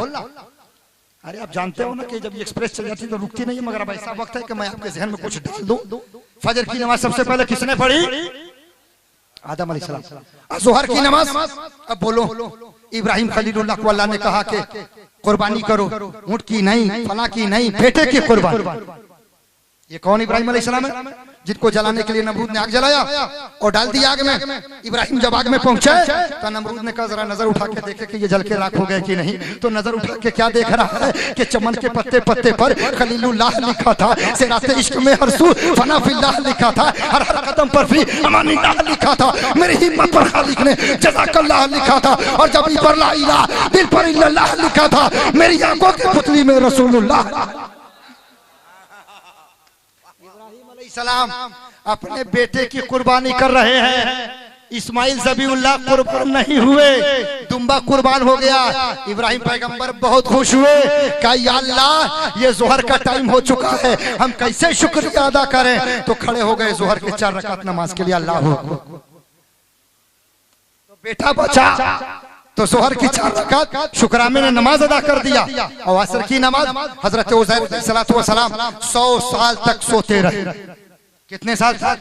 अरे आप जानते हो ना कि जब ये एक्सप्रेस चल जाती तो रुकती नहीं है, मगर अब ऐसा वक्त है कि मैं आपके जहन में कुछ डाल दूं। फजर की नमाज सबसे पहले किसने पढ़ी? आदम अलैहिस्सलाम। जोहर की नमाज, अब बोलो, इब्राहिम खलीलुल्लाह को अल्लाह ने कहा कि कुर्बानी करो, ऊंट की नहीं, फला की नहीं, बेटे की कुर्बानी। ये कौन इब्राहिम अलैहिस्सलाम है? जिनको जलाने के लिए नमरूद ने आग जलाया और डाल दिया आग में। इब्राहिम जब आग में पहुंचे तो नमरूद ने कहा जरा नजर उठा के देखे कि ये जल के राख हो गए कि नहीं। तो नजर उठा के क्या देख रहा है कि चमन के पत्ते पत्ते पर खलीलुल्लाह लिखा था, सिराते इश्क में हरसू फना फिल्लाह लिखा था, हर हर कदम पर भी अमानिल्लाह लिखा था, मेरी हिम्मत पर खालिक ने जज़ाकल्लाह लिखा था, और जब पर ला इलाहा दिल पर इल्लल्लाह लिखा था, मेरी आंखों की पुतली में रसूलुल्लाह। सलाम अपने बेटे की कुर्बानी कर रहे हैं। इस्माइल ज़बीउल्लाह कुर्बान नहीं हुए, दुम्बा कुर्बान हो गया। इब्राहिम पैगंबर बहुत खुश हुए, कहा या अल्लाह ये जोहर का टाइम हो चुका है, हम कैसे शुक्रिया अदा करें। तो खड़े हो गए जोहर के 4 रकात नमाज के लिए। अल्लाह अकबर। तो बेटा बचा तो जोहर की 4 रकात शुक्राने ने नमाज अदा कर दिया। और असर की नमाज हजरत उज़ैर अलैहिस्सलातु वस्सलाम 100 साल तक सोते रहे। कितने साल तक?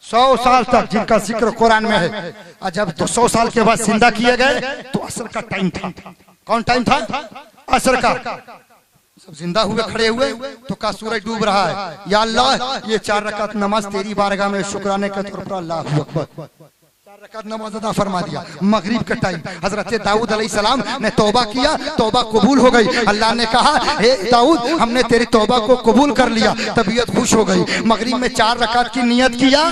100 साल तक, जिनका जिक्र कुरान में है। और जब 100 साल के बाद जिंदा किए गए तो असर का टाइम था। कौन टाइम था? असर का। सब जिंदा हुए, खड़े हुए तो का सूरज डूब रहा है। या अल्लाह ये 4 रकात नमाज तेरी बारगाह में शुक्राने के तौर पर अल्लाह अकबर 4 रकात नमाज अदा फरमा दिया। मगरिब का टाइम हजरत दाऊद अलैहिस्सलाम ने तौबा किया, तौबा कबूल हो गई। अल्लाह ने कहा हे दाऊद हमने तेरी तौबा को कबूल कर लिया, तबीयत खुश हो गई। मगरिब में 4 रकात की नियत किया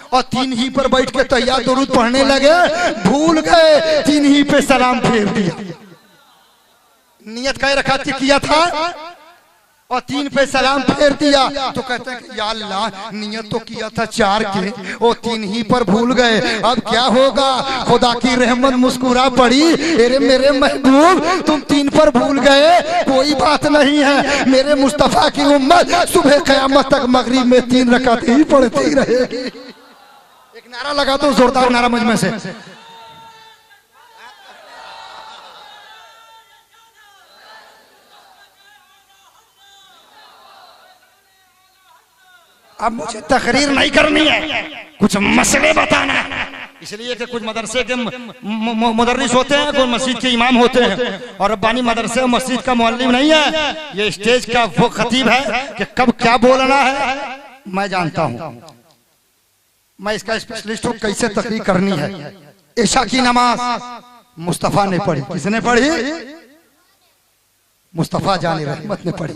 और 3 ही पर बैठ के तहिय्यात दुरूद पढ़ने लगे, भूल गए 3 ही पे सलाम फेर दिया। नियत कई रकात की किया था और 3 पे सलाम फेर दिया। तो कहते हैं कि या अल्लाह नियत तो किया था 4 के और 3 ही पर भूल गए, अब क्या होगा। खुदा की रहमत मुस्कुरा पड़ी, अरे मेरे महबूब तुम 3 पर भूल गए, कोई बात नहीं है, मेरे मुस्तफा की उम्मत सुबह क़यामत तक मगरिब में 3 रकात ही पढ़ती रहेगी। एक नारा लगा तो जोरदार नारा मजमे से। अब मुझे तकरीर नहीं करनी है, कुछ मसले बताना है। इसलिए कि कुछ मदरसे के मुदर्रिस होते हैं, कुछ मस्जिद के इमाम होते हैं, और रब्बानी मदरसे और मस्जिद का मुअल्लिम नहीं है। ये स्टेज का वो खतीब है कि कब क्या बोलना है मैं जानता हूँ, मैं इसका स्पेशलिस्ट हूँ, कैसे तकरीर करनी है। इशा की नमाज मुस्तफा ने पढ़ी। किसने पढ़ी? मुस्तफा जाने रहमत ने पढ़ी।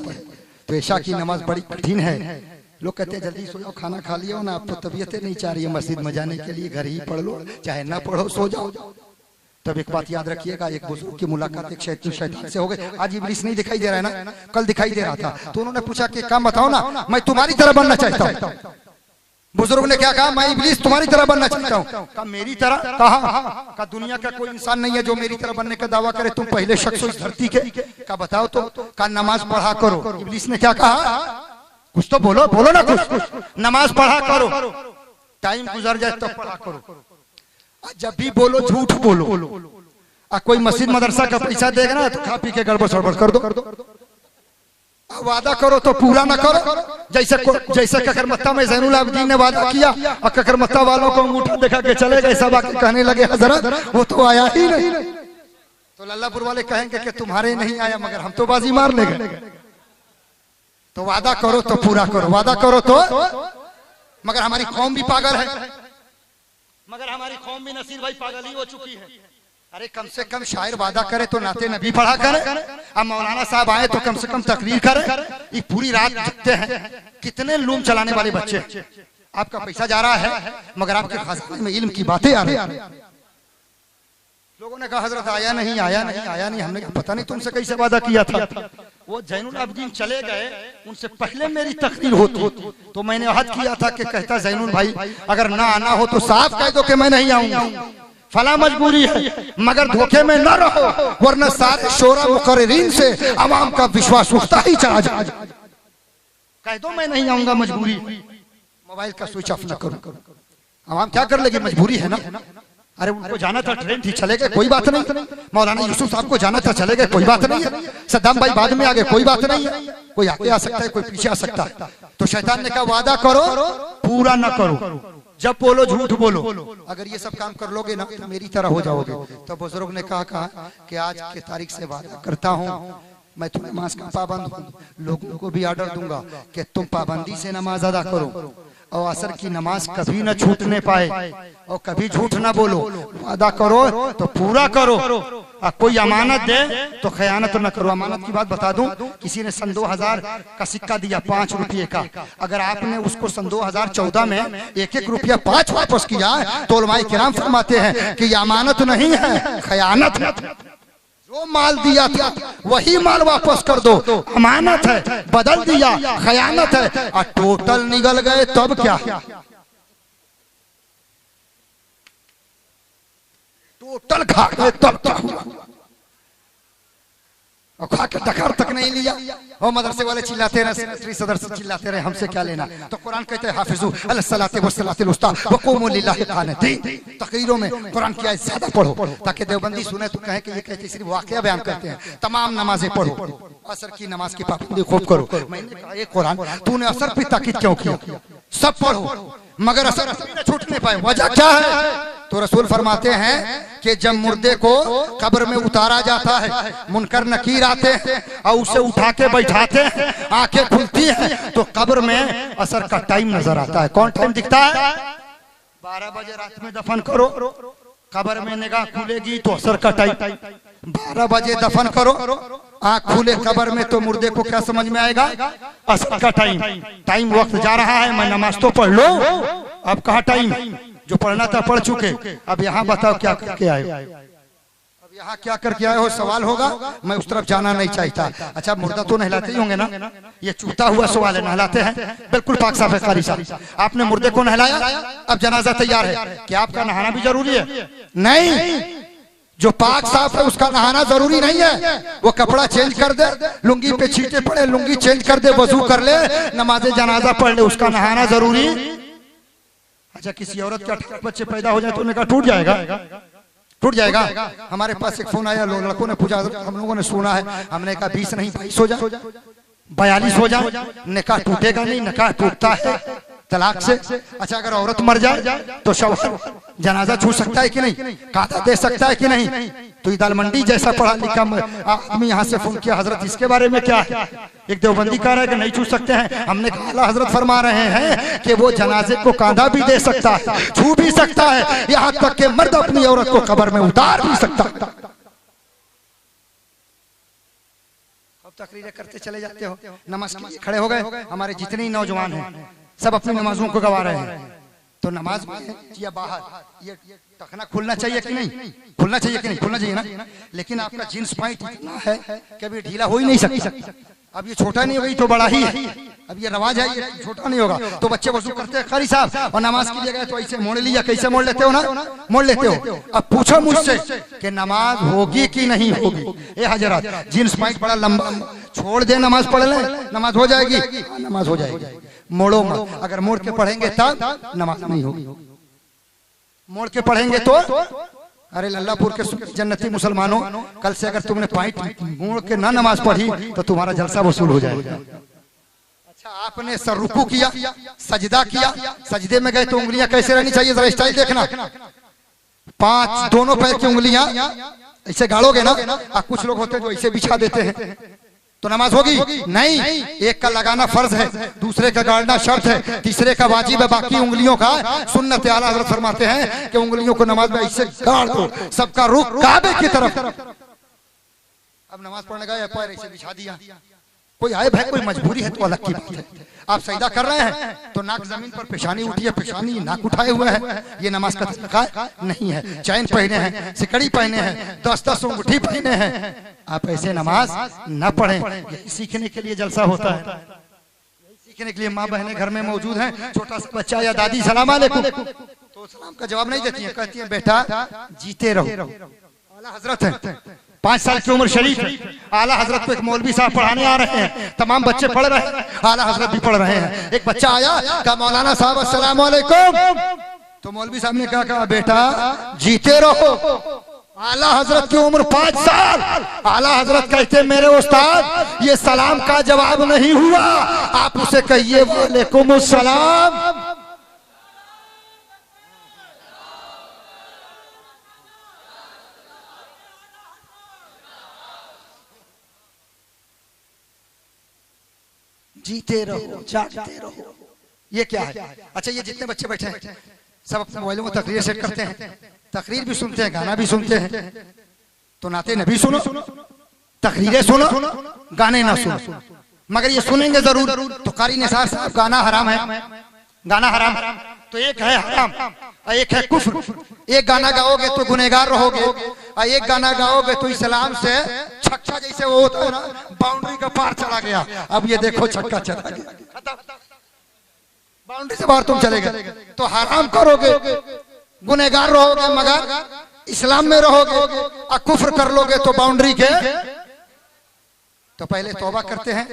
तो इशा की नमाज बड़ी कठिन है। लोग कहते हैं जल्दी सो जाओ, खाना खा लिया ना, आपको तबीयतें नहीं चाह रही है मस्जिद में जाने के लिए, घर ही पढ़ लो, चाहे ना पढ़ो सो जाओ। तब एक बात याद रखिएगा, एक बुजुर्ग की मुलाकात एक शैतान से हो गई। आज इब्लीस नहीं दिखाई दे रहा है ना, कल दिखाई दे रहा था। तो उन्होंने पूछा कि काम बताओ ना, मैं तुम्हारी तरह बनना चाहता हूँ। बुजुर्ग ने क्या कहा? मैं इब्लीस तुम्हारी तरह बनना चाहता हूँ। कहा मेरी तरह? कहा दुनिया का कोई इंसान नहीं है जो मेरी तरह बनने का दावा करे, तुम पहले शख्स हो इस धरती के। कहा बताओ तो। कहा नमाज पढ़ा करो। इब्लीस ने क्या कहा? कुछ तो बोलो, बोलो ना कुछ। नमाज पढ़ा करो, टाइम गुजर जाए तब पढ़ा करो। जब भी बोलो झूठ बोलो। कोई मस्जिद मदरसा का पैसा देगा ना तो खा पी के गड़बड़ सड़बड़ कर दो। वादा करो तो पूरा ना करो। जैसे ककरमत्ता में ज़ैनुल आबिदीन ने वादा किया और ककरमत्ता वालों को अंगूठा दिखा के चले गए, सब आके कहने लगे हजरत वो तो आया ही नहीं। तो लल्लापुर वाले कहेंगे कि तुम्हारे नहीं आया मगर हम तो बाजी मार ले गए। तो वादा करो तो पूरा करो, वादा करो तो। मगर हमारी कौम भी पागल है, मगर हमारी कौम भी नसीर भाई पागल ही हो चुकी है। अरे कम से कम शायर वादा करे तो नाते नबी पढ़ा करे। अब मौलाना साहब आए तो कम से कम तकरीर करे। ये पूरी रात जगते हैं, कितने लूम चलाने वाले बच्चे। आपका पैसा जा रहा है मगर आपके खजाने में इल्म की बातें आ रही। लोगों ने कहा हजरत आया नहीं, आया नहीं, आया नहीं। हमने पता नहीं तुमसे कैसे वादा किया था। वो ज़ैनुल आबिदीन चले गए, उनसे पहले मेरी तकरीर होती तो मैंने अहद किया था कि कहता ज़ैनुल भाई अगर ना आना हो तो साफ कह दो कि मैं नहीं आऊंगा, फला मजबूरी है, मगर धोखे में न रहो वरना सारे शोरा मुकर्रिरीन से आवाम का विश्वास उठता ही चला जाए। कह दो मैं नहीं आऊंगा, मजबूरी। मोबाइल का स्विच ऑफ न करो, आवाम क्या कर लेगी, मजबूरी है ना। अरे उनको जाना था, ट्रेन थी, चले गए, कोई बात नहीं। मौलाना यूसुफ साहब को जाना था, चले गए, कोई बात नहीं है। सद्दाम भाई बाद में आ गए, कोई बात नहीं है। कोई आगे आ सकता है, कोई पीछे आ सकता है। तो शैतान ने कहा वादा करो पूरा ना करो, जब बोलो झूठ बोलो। अगर ये सब काम कर लोगे ना तो मेरी तरह हो जाओगे। तो बुजुर्ग ने कहा कि आज की तारीख से वादा करता हूँ मैं तुम्हें नमाज का पाबंद हूँ। लोगों को भी ऑर्डर दूंगा कि तुम पाबंदी से नमाज अदा करो और असर की नमाज कभी न छूटने पाए और कभी झूठ ना बोलो। वादा करो तो पूरा करो, कोई अमानत दे तो खयानत न करो। अमानत की बात बता दूं, किसी ने सन 2000 का सिक्का दिया 5 रुपये का, अगर आपने उसको सन 2014 में 1-1 रुपया 5 वापस किया तो उलमाए किराम फरमाते हैं कि यह अमानत नहीं है, खयानत है। जो माल दिया था वही माल वापस कर दो, अमानत है। बदल दिया खयानत है। और टोटल निकल गए तब क्या? टोटल खा गए तब क्या हुआ? और खा के डकार तक नहीं लिया। और मदरसे वाले चिल्लाते रहे, सेक्रेटरी सदर से चिल्लाते रहे, हमसे क्या लेना? तो कुरान कहते हैं हाफिजू अलस्सलाति वस्सलातिल उस्ता वक़ूमू लिल्लाहि क़ानितीन। तकरीरों में कुरान की आयत ज्यादा पढ़ो ताकि देवबंदी सुने तो कहे कि ये कहते सिर्फ वाकया बयान करते हैं। तमाम नमाजें पढ़ो, असर की नमाज की पाबंदी खूब करो। मैंने कहा ये कुरान तूने असर पे ताकीद क्यों किया? सब पढ़ो मगर असर न छूट नहीं पाए, वजह क्या है? तो रसूल फरमाते हैं कि जब मुर्दे को कब्र में उतारा जाता है, मुनकर नकीर आते हैं और उसे उठा के बैठाते हैं, आंखें खुलती हैं तो कब्र में असर का टाइम नजर आता है। कौन टाइम दिखता है? 12 बजे रात में दफन करो, कब्र में निगाह खुलेगी तो असर का टाइम। 12 बजे दफन करो, आंख खुले कब्र में तो मुर्दे को क्या समझ में आएगा? असर का टाइम। टाइम वक्त जा रहा है, मैं नमाज तो पढ़ लो, अब कहाँ टाइम? जो पढ़ना था पढ़ चुके, अब यहाँ बताओ क्या करके आए? अब यहाँ क्या करके आए हो सवाल होगा, मैं उस तरफ जाना नहीं चाहता। अच्छा मुर्दा तो नहलाते ही होंगे ना? ये चूता हुआ सवाल है, नहलाते हैं? बिल्कुल पाक साफ है कारी साहब। आपने मुर्दे को नहलाया, अब जनाजा तैयार है, क्या आपका नहाना भी जरूरी है? नहीं, जो पाक साफ है उसका नहाना जरूरी नहीं है। वो कपड़ा चेंज कर दे, लुंगी पे छींटे पड़े लुंगी चेंज कर दे, वजू कर ले, नमाज जनाजा पढ़ ले, उसका नहाना जरूरी। अच्छा किसी औरत के 18 बच्चे पैदा हो जाए तो निकाह टूट जाएगा? टूट जाएगा। हमारे पास एक फोन आया, लड़कों ने पूछा, हम लोगों ने सुना है, हमने कहा 20 नहीं 22 हो जाए, 42 हो जाए, निकाह टूटेगा नहीं। निकाह टूटता है तलाक से। अच्छा अगर औरत मर जाए तो शौहर जनाजा छू सकता है कि नहीं? कादा दे सकता है कि नहीं? तो इदाल मंडी जैसा पढ़ा लिखा आदमी यहाँ से फोन किया, हजरत इसके बारे में क्या है? एक देवबंदी कह रहा है कि नहीं छू सकते हैं। हमने कहा हजरत फरमा रहे हैं कि वो जनाजे को कांधा भी दे सकता है, छू भी सकता है, यहाँ तक कि मर्द अपनी औरत को कब्र में उतार भी सकता है। अब तकरीरें करते चले जाते हो, नमाज के लिए खड़े हो गए। हमारे जितने नौजवान हैं सब अपनी नमाजों को गवा रहे हैं। तो नमाज में या बाहर ये टखना खुलना चाहिए कि नहीं? खुलना चाहिए कि नहीं? खुलना चाहिए ना। लेकिन आपका जींस पैंट इतना है कि अभी ढीला हो ही नहीं सकता। अब ये छोटा नहीं होगा, तो बड़ा ही है। अब ये रवाज है, ये छोटा नहीं होगा। तो बच्चे वजू करते हैं कारी साहब और नमाज के लिए गए तो ऐसे मोड़ लिया। कैसे मोड़ लेते हो ना? मोड़ लेते हो। अब पूछो मुझसे कि नमाज होगी कि नहीं होगी? ये हजरत जींस पैंट बड़ा लंबा छोड़ दे, नमाज पढ़ ले, नमाज हो जाएगी? नमाज हो जाएगी। मोड़ो मत, अगर मोड़ के पढ़ेंगे तब नमाज नहीं होगी। मोड़ के पढ़ेंगे तो अरे लल्लापुर के जन्नती मुसलमानों, कल से अगर तुमने पैंट मोड़ के ना नमाज पढ़ी तो तुम्हारा जलसा वसूल हो जाएगा। अच्छा आपने सर रुकू किया, सजदा किया, सजदे में गए तो उंगलियां कैसे रहनी चाहिए? जरा स्टाइल देखना। 5 दोनों पैर की उंगलियां ऐसे गाड़ोगे ना, कुछ लोग होते हैं जो ऐसे बिछा देते हैं, तो नमाज होगी? नहीं। एक का लगाना फर्ज है, दूसरे का गाड़ना शर्त है, तीसरे का वाजिब है, बाकी उंगलियों का सुन्नत है। आला हज़रत फरमाते हैं कि उंगलियों को नमाज में ऐसे गाड़ दो, सबका रुख काबे की तरफ। अब नमाज पढ़ने गए, पैर ऐसे बिछा दिया, कोई आए भाई, कोई मजबूरी है तो अलग की बात है। आप सजदा कर रहे हैं तो नाक जमीन पर, पेशानी उठी है, पेशानी नाक उठाए हुए है, ये नमाज का तरीका नहीं है। चैन पहने हैं, सिकड़ी पहने हैं, 10-10 अंगूठी पहने हैं, आप ऐसे नमाज न पढ़ें। यही सीखने के लिए जलसा होता है, यही सीखने के लिए माँ बहनें घर में मौजूद हैं। छोटा सा बच्चा या दादी सलाम अलैकुम तो सलाम का जवाब नहीं देती है, कहती है बेटा जीते रहो। आला हजरत है, 5 साल की उम्र शरीफ है। आला हजरत को एक मौलवी साहब पढ़ाने आ रहे हैं, तमाम बच्चे पढ़ रहे हैं, आला हजरत भी पढ़ रहे हैं। एक बच्चा आया, कहा मौलाना साहब अस्सलाम वालेकुम। तो मौलवी साहब ने कहा बेटा जीते रहो। आला हजरत की उम्र 5 साल। आला हजरत कहते मेरे उस्ताद ये सलाम का जवाब नहीं हुआ, आप उसे कहिए वालेकुम अस्सलाम। जीते रहो, जागते रहो, ये क्या है? अच्छा ये जितने बच्चे बैठे हैं सब अपने मोबाइलों में तकरीर सेट करते हैं, तकरीर भी सुनते हैं, गाना भी सुनते हैं। तो नाते नबी सुनो, तकरीरें सुनो, गाने ना सुनो, मगर ये सुनेंगे जरूर। तो कारी निसार साहब गाना हराम है, गाना हराम। तो एक है हराम और एक है कुफ्र। एक गाना गाओगे तो गुनहगार रहोगे और एक गाना गाओगे तो इस्लाम से छक्का जैसे वो होता है ना, बाउंड्री का पार चला गया। अब ये देखो छक्का चला गया, बाउंड्री से बाहर तुम चले गए। तो हराम करोगे, गुनहगार रहोगे, मगर इस्लाम में रहोगे और कुफ्र कर लोगे तो बाउंड्री के, तो पहले तौबा करते हैं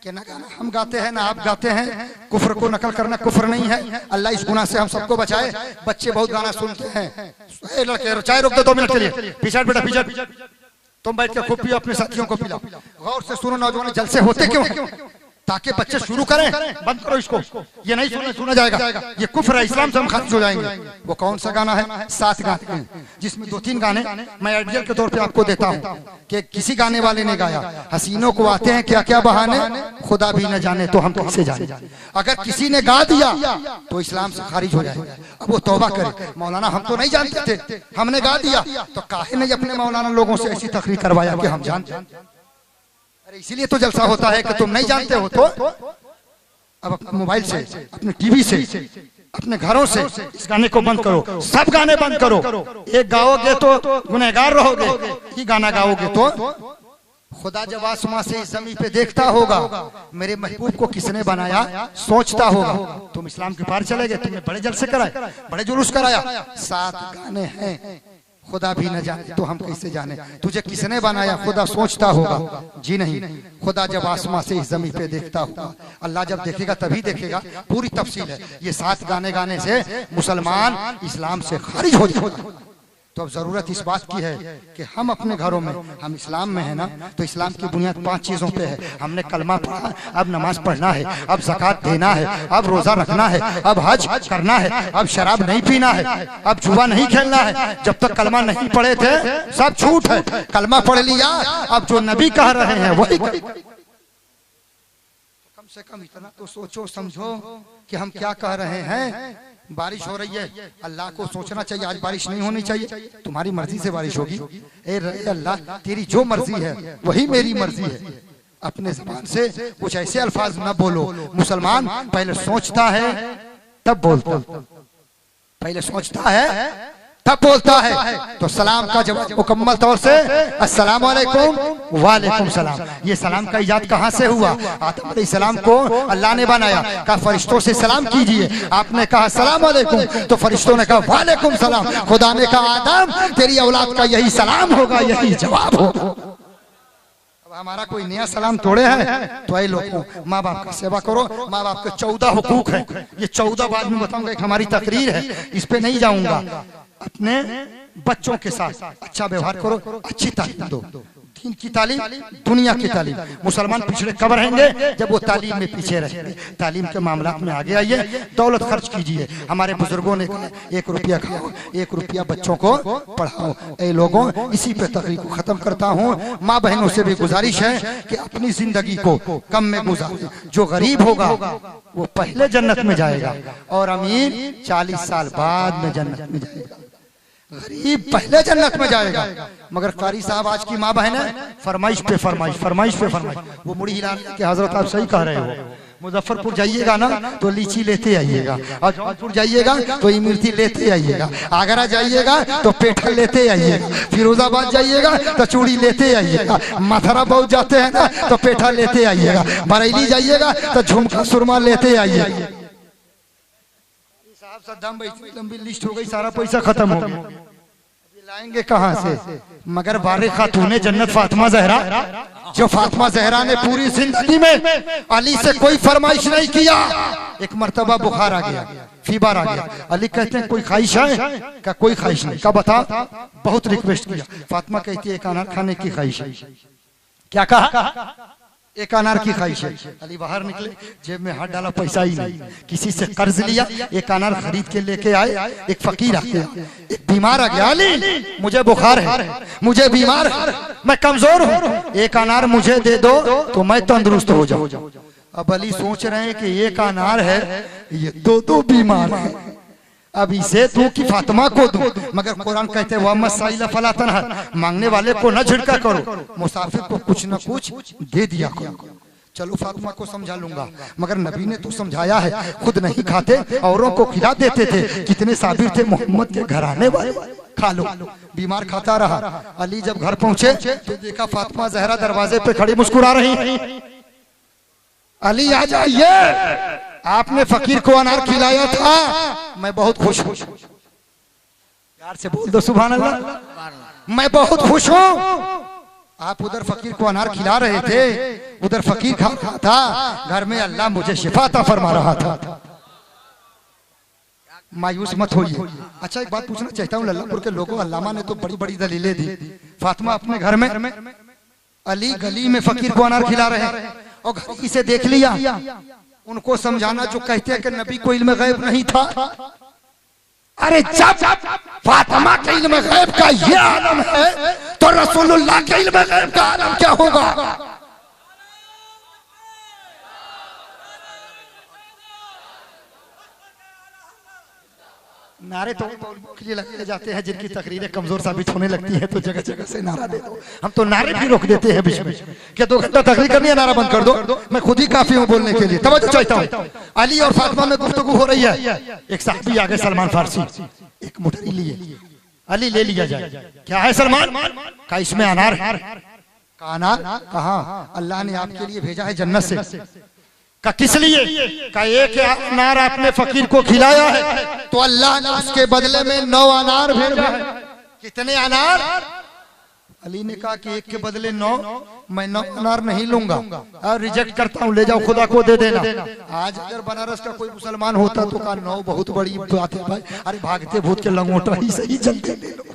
कि ना गाना हम गाते हैं ना आप गाते हैं, कुफ्र को नकल करना कुफ्र नहीं है। अल्लाह इस गुनाह से हम सबको बचाए। बच्चे बहुत गाना सुनते हैं, लड़के चाय रोक दे 2 मिनट के लिए, पीछे बेटा पीछे, तुम बैठ के खूब पियो, अपने साथियों को पिलाओ। गौर से सुनो नौजवान, जलसे होते क्यों? ताकि बच्चे शुरू करें। बंद करो इसको, ये नहीं सुना जाएगा, ये कुफ्र है, इस्लाम से हम खारिज हो जाएंगे। वो कौन सा गाना है? 7 गाने, जिसमें 2-3 गाने मैं आइडियल के तौर पे आपको देता हूँ कि किसी गाने वाले ने गाया, हसीनों को आते हैं क्या क्या बहाने, खुदा भी न जाने तो हम कैसे जाने। अगर किसी ने गा दिया तो इस्लाम से खारिज हो जाएगा। अब वो तौबा करे, मौलाना हम तो नहीं जानते थे, हमने गा दिया, तो काहे नहीं अपने मौलाना लोगों से ऐसी तकरीर करवाया कि हम जानते। इसीलिए तो जलसा होता है कि तुम नहीं जानते हो। तो अब अपने मोबाइल से, अपने टीवी से, अपने घरों से इस गाने को बंद करो, सब गाने बंद करो। एक गाओगे तो गुनहगार रहोगे, ये गाना गाओगे तो खुदा जब आसमां से इस जमीन पे देखता होगा, मेरे महबूब को किसने बनाया सोचता होगा। तुम इस्लाम के पार चले गए, तुमने बड़े जलसे कराए, बड़े जुलूस कराया। 7 गाने हैं, खुदा भी न जाने तो हम कैसे जाने। तुझे किसने बनाया खुदा सोचता होगा, जी नहीं। खुदा जब आसमां से इस जमीन पे देखता होगा, अल्लाह जब देखेगा तभी देखेगा। पूरी तफसील है। ये 7 गाने गाने से मुसलमान इस्लाम से खारिज हो जाएगा। तो अब जरूरत इस बात की है कि हम अपने घरों में, हम इस्लाम में है ना, तो इस्लाम की बुनियाद 5 चीजों पे है। हमने कलमा पढ़ा, अब नमाज पढ़ना है, अब ज़कात देना है, अब रोजा रखना है, अब हज करना है, अब शराब नहीं पीना है, अब जुआ नहीं खेलना है। जब तक कलमा नहीं पढ़े थे सब झूठ है, कलमा पढ़ लिया, अब जो नबी कह रहे हैं वही। कम से कम इतना तो सोचो समझो कि हम क्या कह रहे हैं। बारिश हो रही है, अल्लाह को सोचना चाहिए आज बारिश नहीं होनी चाहिए, तुम्हारी मर्जी से बारिश होगी। ए अल्लाह, तेरी जो मर्जी है वही मेरी मर्जी है। अपने ज़बान से कुछ ऐसे अल्फाज न बोलो। मुसलमान पहले सोचता है तब बोलता, पहले सोचता है तब बोलता है। तो सलाम का जवाब मुकम्मल तौर से अस्सलाम वालेकुम, वालेकुम सलाम। ये सलाम का इजाद कहाँ से हुआ? आदम अलैहिस्सलाम को अल्लाह ने बनाया, कहा फरिश्तों से सलाम कीजिए। आपने कहा सलाम वालेकुम, तो फरिश्तों ने कहा वालेकुम सलाम। खुदा ने कहा आदम तेरी औलाद का यही सलाम होगा, यही जवाब होगा। अब हमारा कोई नया सलाम थोड़े है। तो ऐ लोगों, माँ बाप की सेवा करो। माँ बाप के 14 हुकूक है, ये 14 बाद में बताऊंगा। एक हमारी तकरीर है, इस पे नहीं जाऊंगा। अपने बच्चों के साथ अच्छा व्यवहार करो, अच्छी तालीम दो, दीन की तालीम, दुनिया की तालीम। मुसलमान पिछड़े कब रहेंगे? जब वो तालीम में पीछे रहेंगे। तालीम के मामला में आगे आइए, दौलत खर्च कीजिए। हमारे बुजुर्गों ने कहा 1 रुपया खाओ, 1 रुपया बच्चों को पढ़ाओ। ए लोगों, इसी पे तकरीर को खत्म करता हूँ। माँ बहनों से भी गुजारिश है कि अपनी जिंदगी को कम में गुजारें। जो गरीब होगा वो पहले जन्नत में जाएगा और अमीर 40 साल बाद में जन्नत में जाएगा। गरीब पहले जन्नत में जाएगा। मगर कारी साहब आज की माँ बहन फरमाइश पे फरमाइश, फरमाइश पे फरमाइश। वो मुड़ी हिला के हजरत आप सही कह रहे हो। मुजफ्फरपुर जाइएगा ना तो लीची लेते आइएगा, और जौनपुर जाइएगा तो इमरती लेते आइएगा, आगरा जाइएगा तो पेठा लेते आइएगा, फिरोजाबाद जाइएगा तो चूड़ी लेते आइएगा, मथुरा बहुत जाते हैं ना तो पेठा लेते आइएगा, बरेली जाइएगा तो झुमका सुरमा लेते आइएगा। साहब लंबी लिस्ट हो गई, सारा पैसा खत्म हो गया, लाएंगे कहाँ से? मगर बारे खातूने जन्नत फातिमा जहरा, जो फातिमा जहरा ने पूरी जिंदगी में अली से कोई फरमाइश नहीं किया। एक मर्तबा बुखार आ गया, फीवर आ गया। अली कहते हैं कोई ख्वाहिश है? क्या कोई ख्वाहिश नहीं। क्या बता? बहुत रिक्वेस्ट किया। फातिमा कहती है 1 अनार खाने की ख्वाहिश है। क्या कहा? 1 अनार की ख्वाहिश है। अली बाहर निकले, जेब में हाथ डाला, पैसा ही नहीं। किसी से कर्ज लिया, 1 अनार खरीद के लेके आए। एक फकीर आ गया, एक बीमार आ गया, अली मुझे बुखार है, मुझे बीमार है, मैं कमजोर हूँ, 1 अनार मुझे दे दो तो मैं तंदुरुस्त हो जाऊँ। अब अली सोच रहे हैं कि 1 अनार है, ये 2 बीमार है, अब इसे दूं कि फातिमा को दूं? मगर कुरान कहते हैं वह साइला फला तनहर, मांगने वाले को न झिड़का करो, मुसाफिर को कुछ न कुछ दे दिया करो। चलो फातिमा को समझा लूंगा, मगर नबी ने तो समझाया है, खुद नहीं खाते औरों को खिला देते थे। कितने साबिर थे मोहम्मद के घराने वाले, खा लो। बीमार खाता रहा। अली जब घर पहुंचे तो देखा फातिमा जहरा दरवाजे पे खड़ी मुस्कुरा रही। अली आ जाइए, आपने फकीर को अनार खिलाया था, मैं बहुत खुश हूँ। प्यार से बोल दो सुभान अल्लाह। मैं बहुत खुश हूँ। आप उधर फकीर को अनार खिला रहे थे, उधर फकीर खा रहा था, घर में अल्लाह मुझे शिफा अता फरमा रहा था। मायूस मत होइए। अच्छा एक बात पूछना चाहता हूँ लल्लापुर के लोगों, अल्लामा ने तो बड़ी बड़ी दलीलें दी। फातिमा अपने घर में, अली गली में फकीर को अनार खिला रहे हैं और घर से देख लिया। उनको समझाना जो कहते हैं कि नबी को इल्म गैब नहीं था। अरे जब फातिमा के इल्म गैब का ये आलम है तो रसूलुल्लाह के इल्म गैब का आलम क्या होगा? नारे तो के लिए लगाए जाते हैं जिनकी तकरीरें कमजोर साबित होने लगती है तो जगह जगह से नारा दे दो। हम तो नारे भी रोक देते हैं बीच में कि 2 घंटा तकरीर करनी है, नारा बंद कर दो। मैं खुद ही काफी हूँ बोलने के लिए। तवज्जो चाहता हूँ। अली और फातिमा में गुफ्तगू हो रही है। एक साहबी आ गए सलमान फारसी, एक मुठरी लिए। अली ले लिया जाए। क्या है सलमान का? इसमें अनार है। का अनार कहाँ? अल्लाह ने आपके लिए भेजा है जन्नत से। का किस लिए? का एक अनार आपने फकीर को खिलाया है तो अल्लाह ने उसके बदले में 9 अनार भेजा है। कितने अनार? अली ने कहा कि एक के बदले 9, मैं 9 अनार नहीं लूंगा और रिजेक्ट करता हूँ, ले जाओ खुदा को दे देना। आज अगर बनारस का कोई मुसलमान होता तो कहा 9 बहुत बड़ी बात है भाई। अरे भागते भूत के लंगोटा ही सही जल्दी ले लो।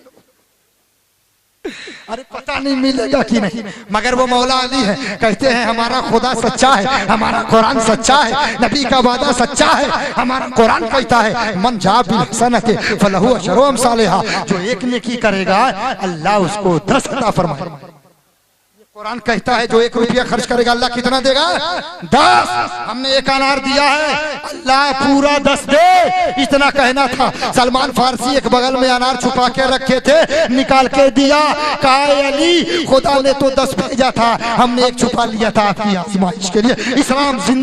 अरे पता नहीं मिलेगा कि नहीं, मगर वो मौला अली है। कहते हैं हमारा खुदा सच्चा है, हमारा कुरान सच्चा है, नबी का वादा सच्चा है। हमारा कुरान कहता है मन जा बिल हसनत फलहु अशरु अमसालिहा, जो एक नेकी करेगा अल्लाह उसको 10 अता फरमाएगा। कुरान कहता है जो 1 रुपया खर्च करेगा अल्लाह कितना देगा? 10। हमने 1 अनार दिया है, अल्लाह पूरा 10 दे। इतना कहना था। सलमान फारसी एक बगल में अनार छुपा के रखे थे, निकाल के दिया। कहा अली खुदा ने तो 10 भेजा था, हमने 1 छुपा लिया था आपकी आजमाइश के लिए। इस्लाम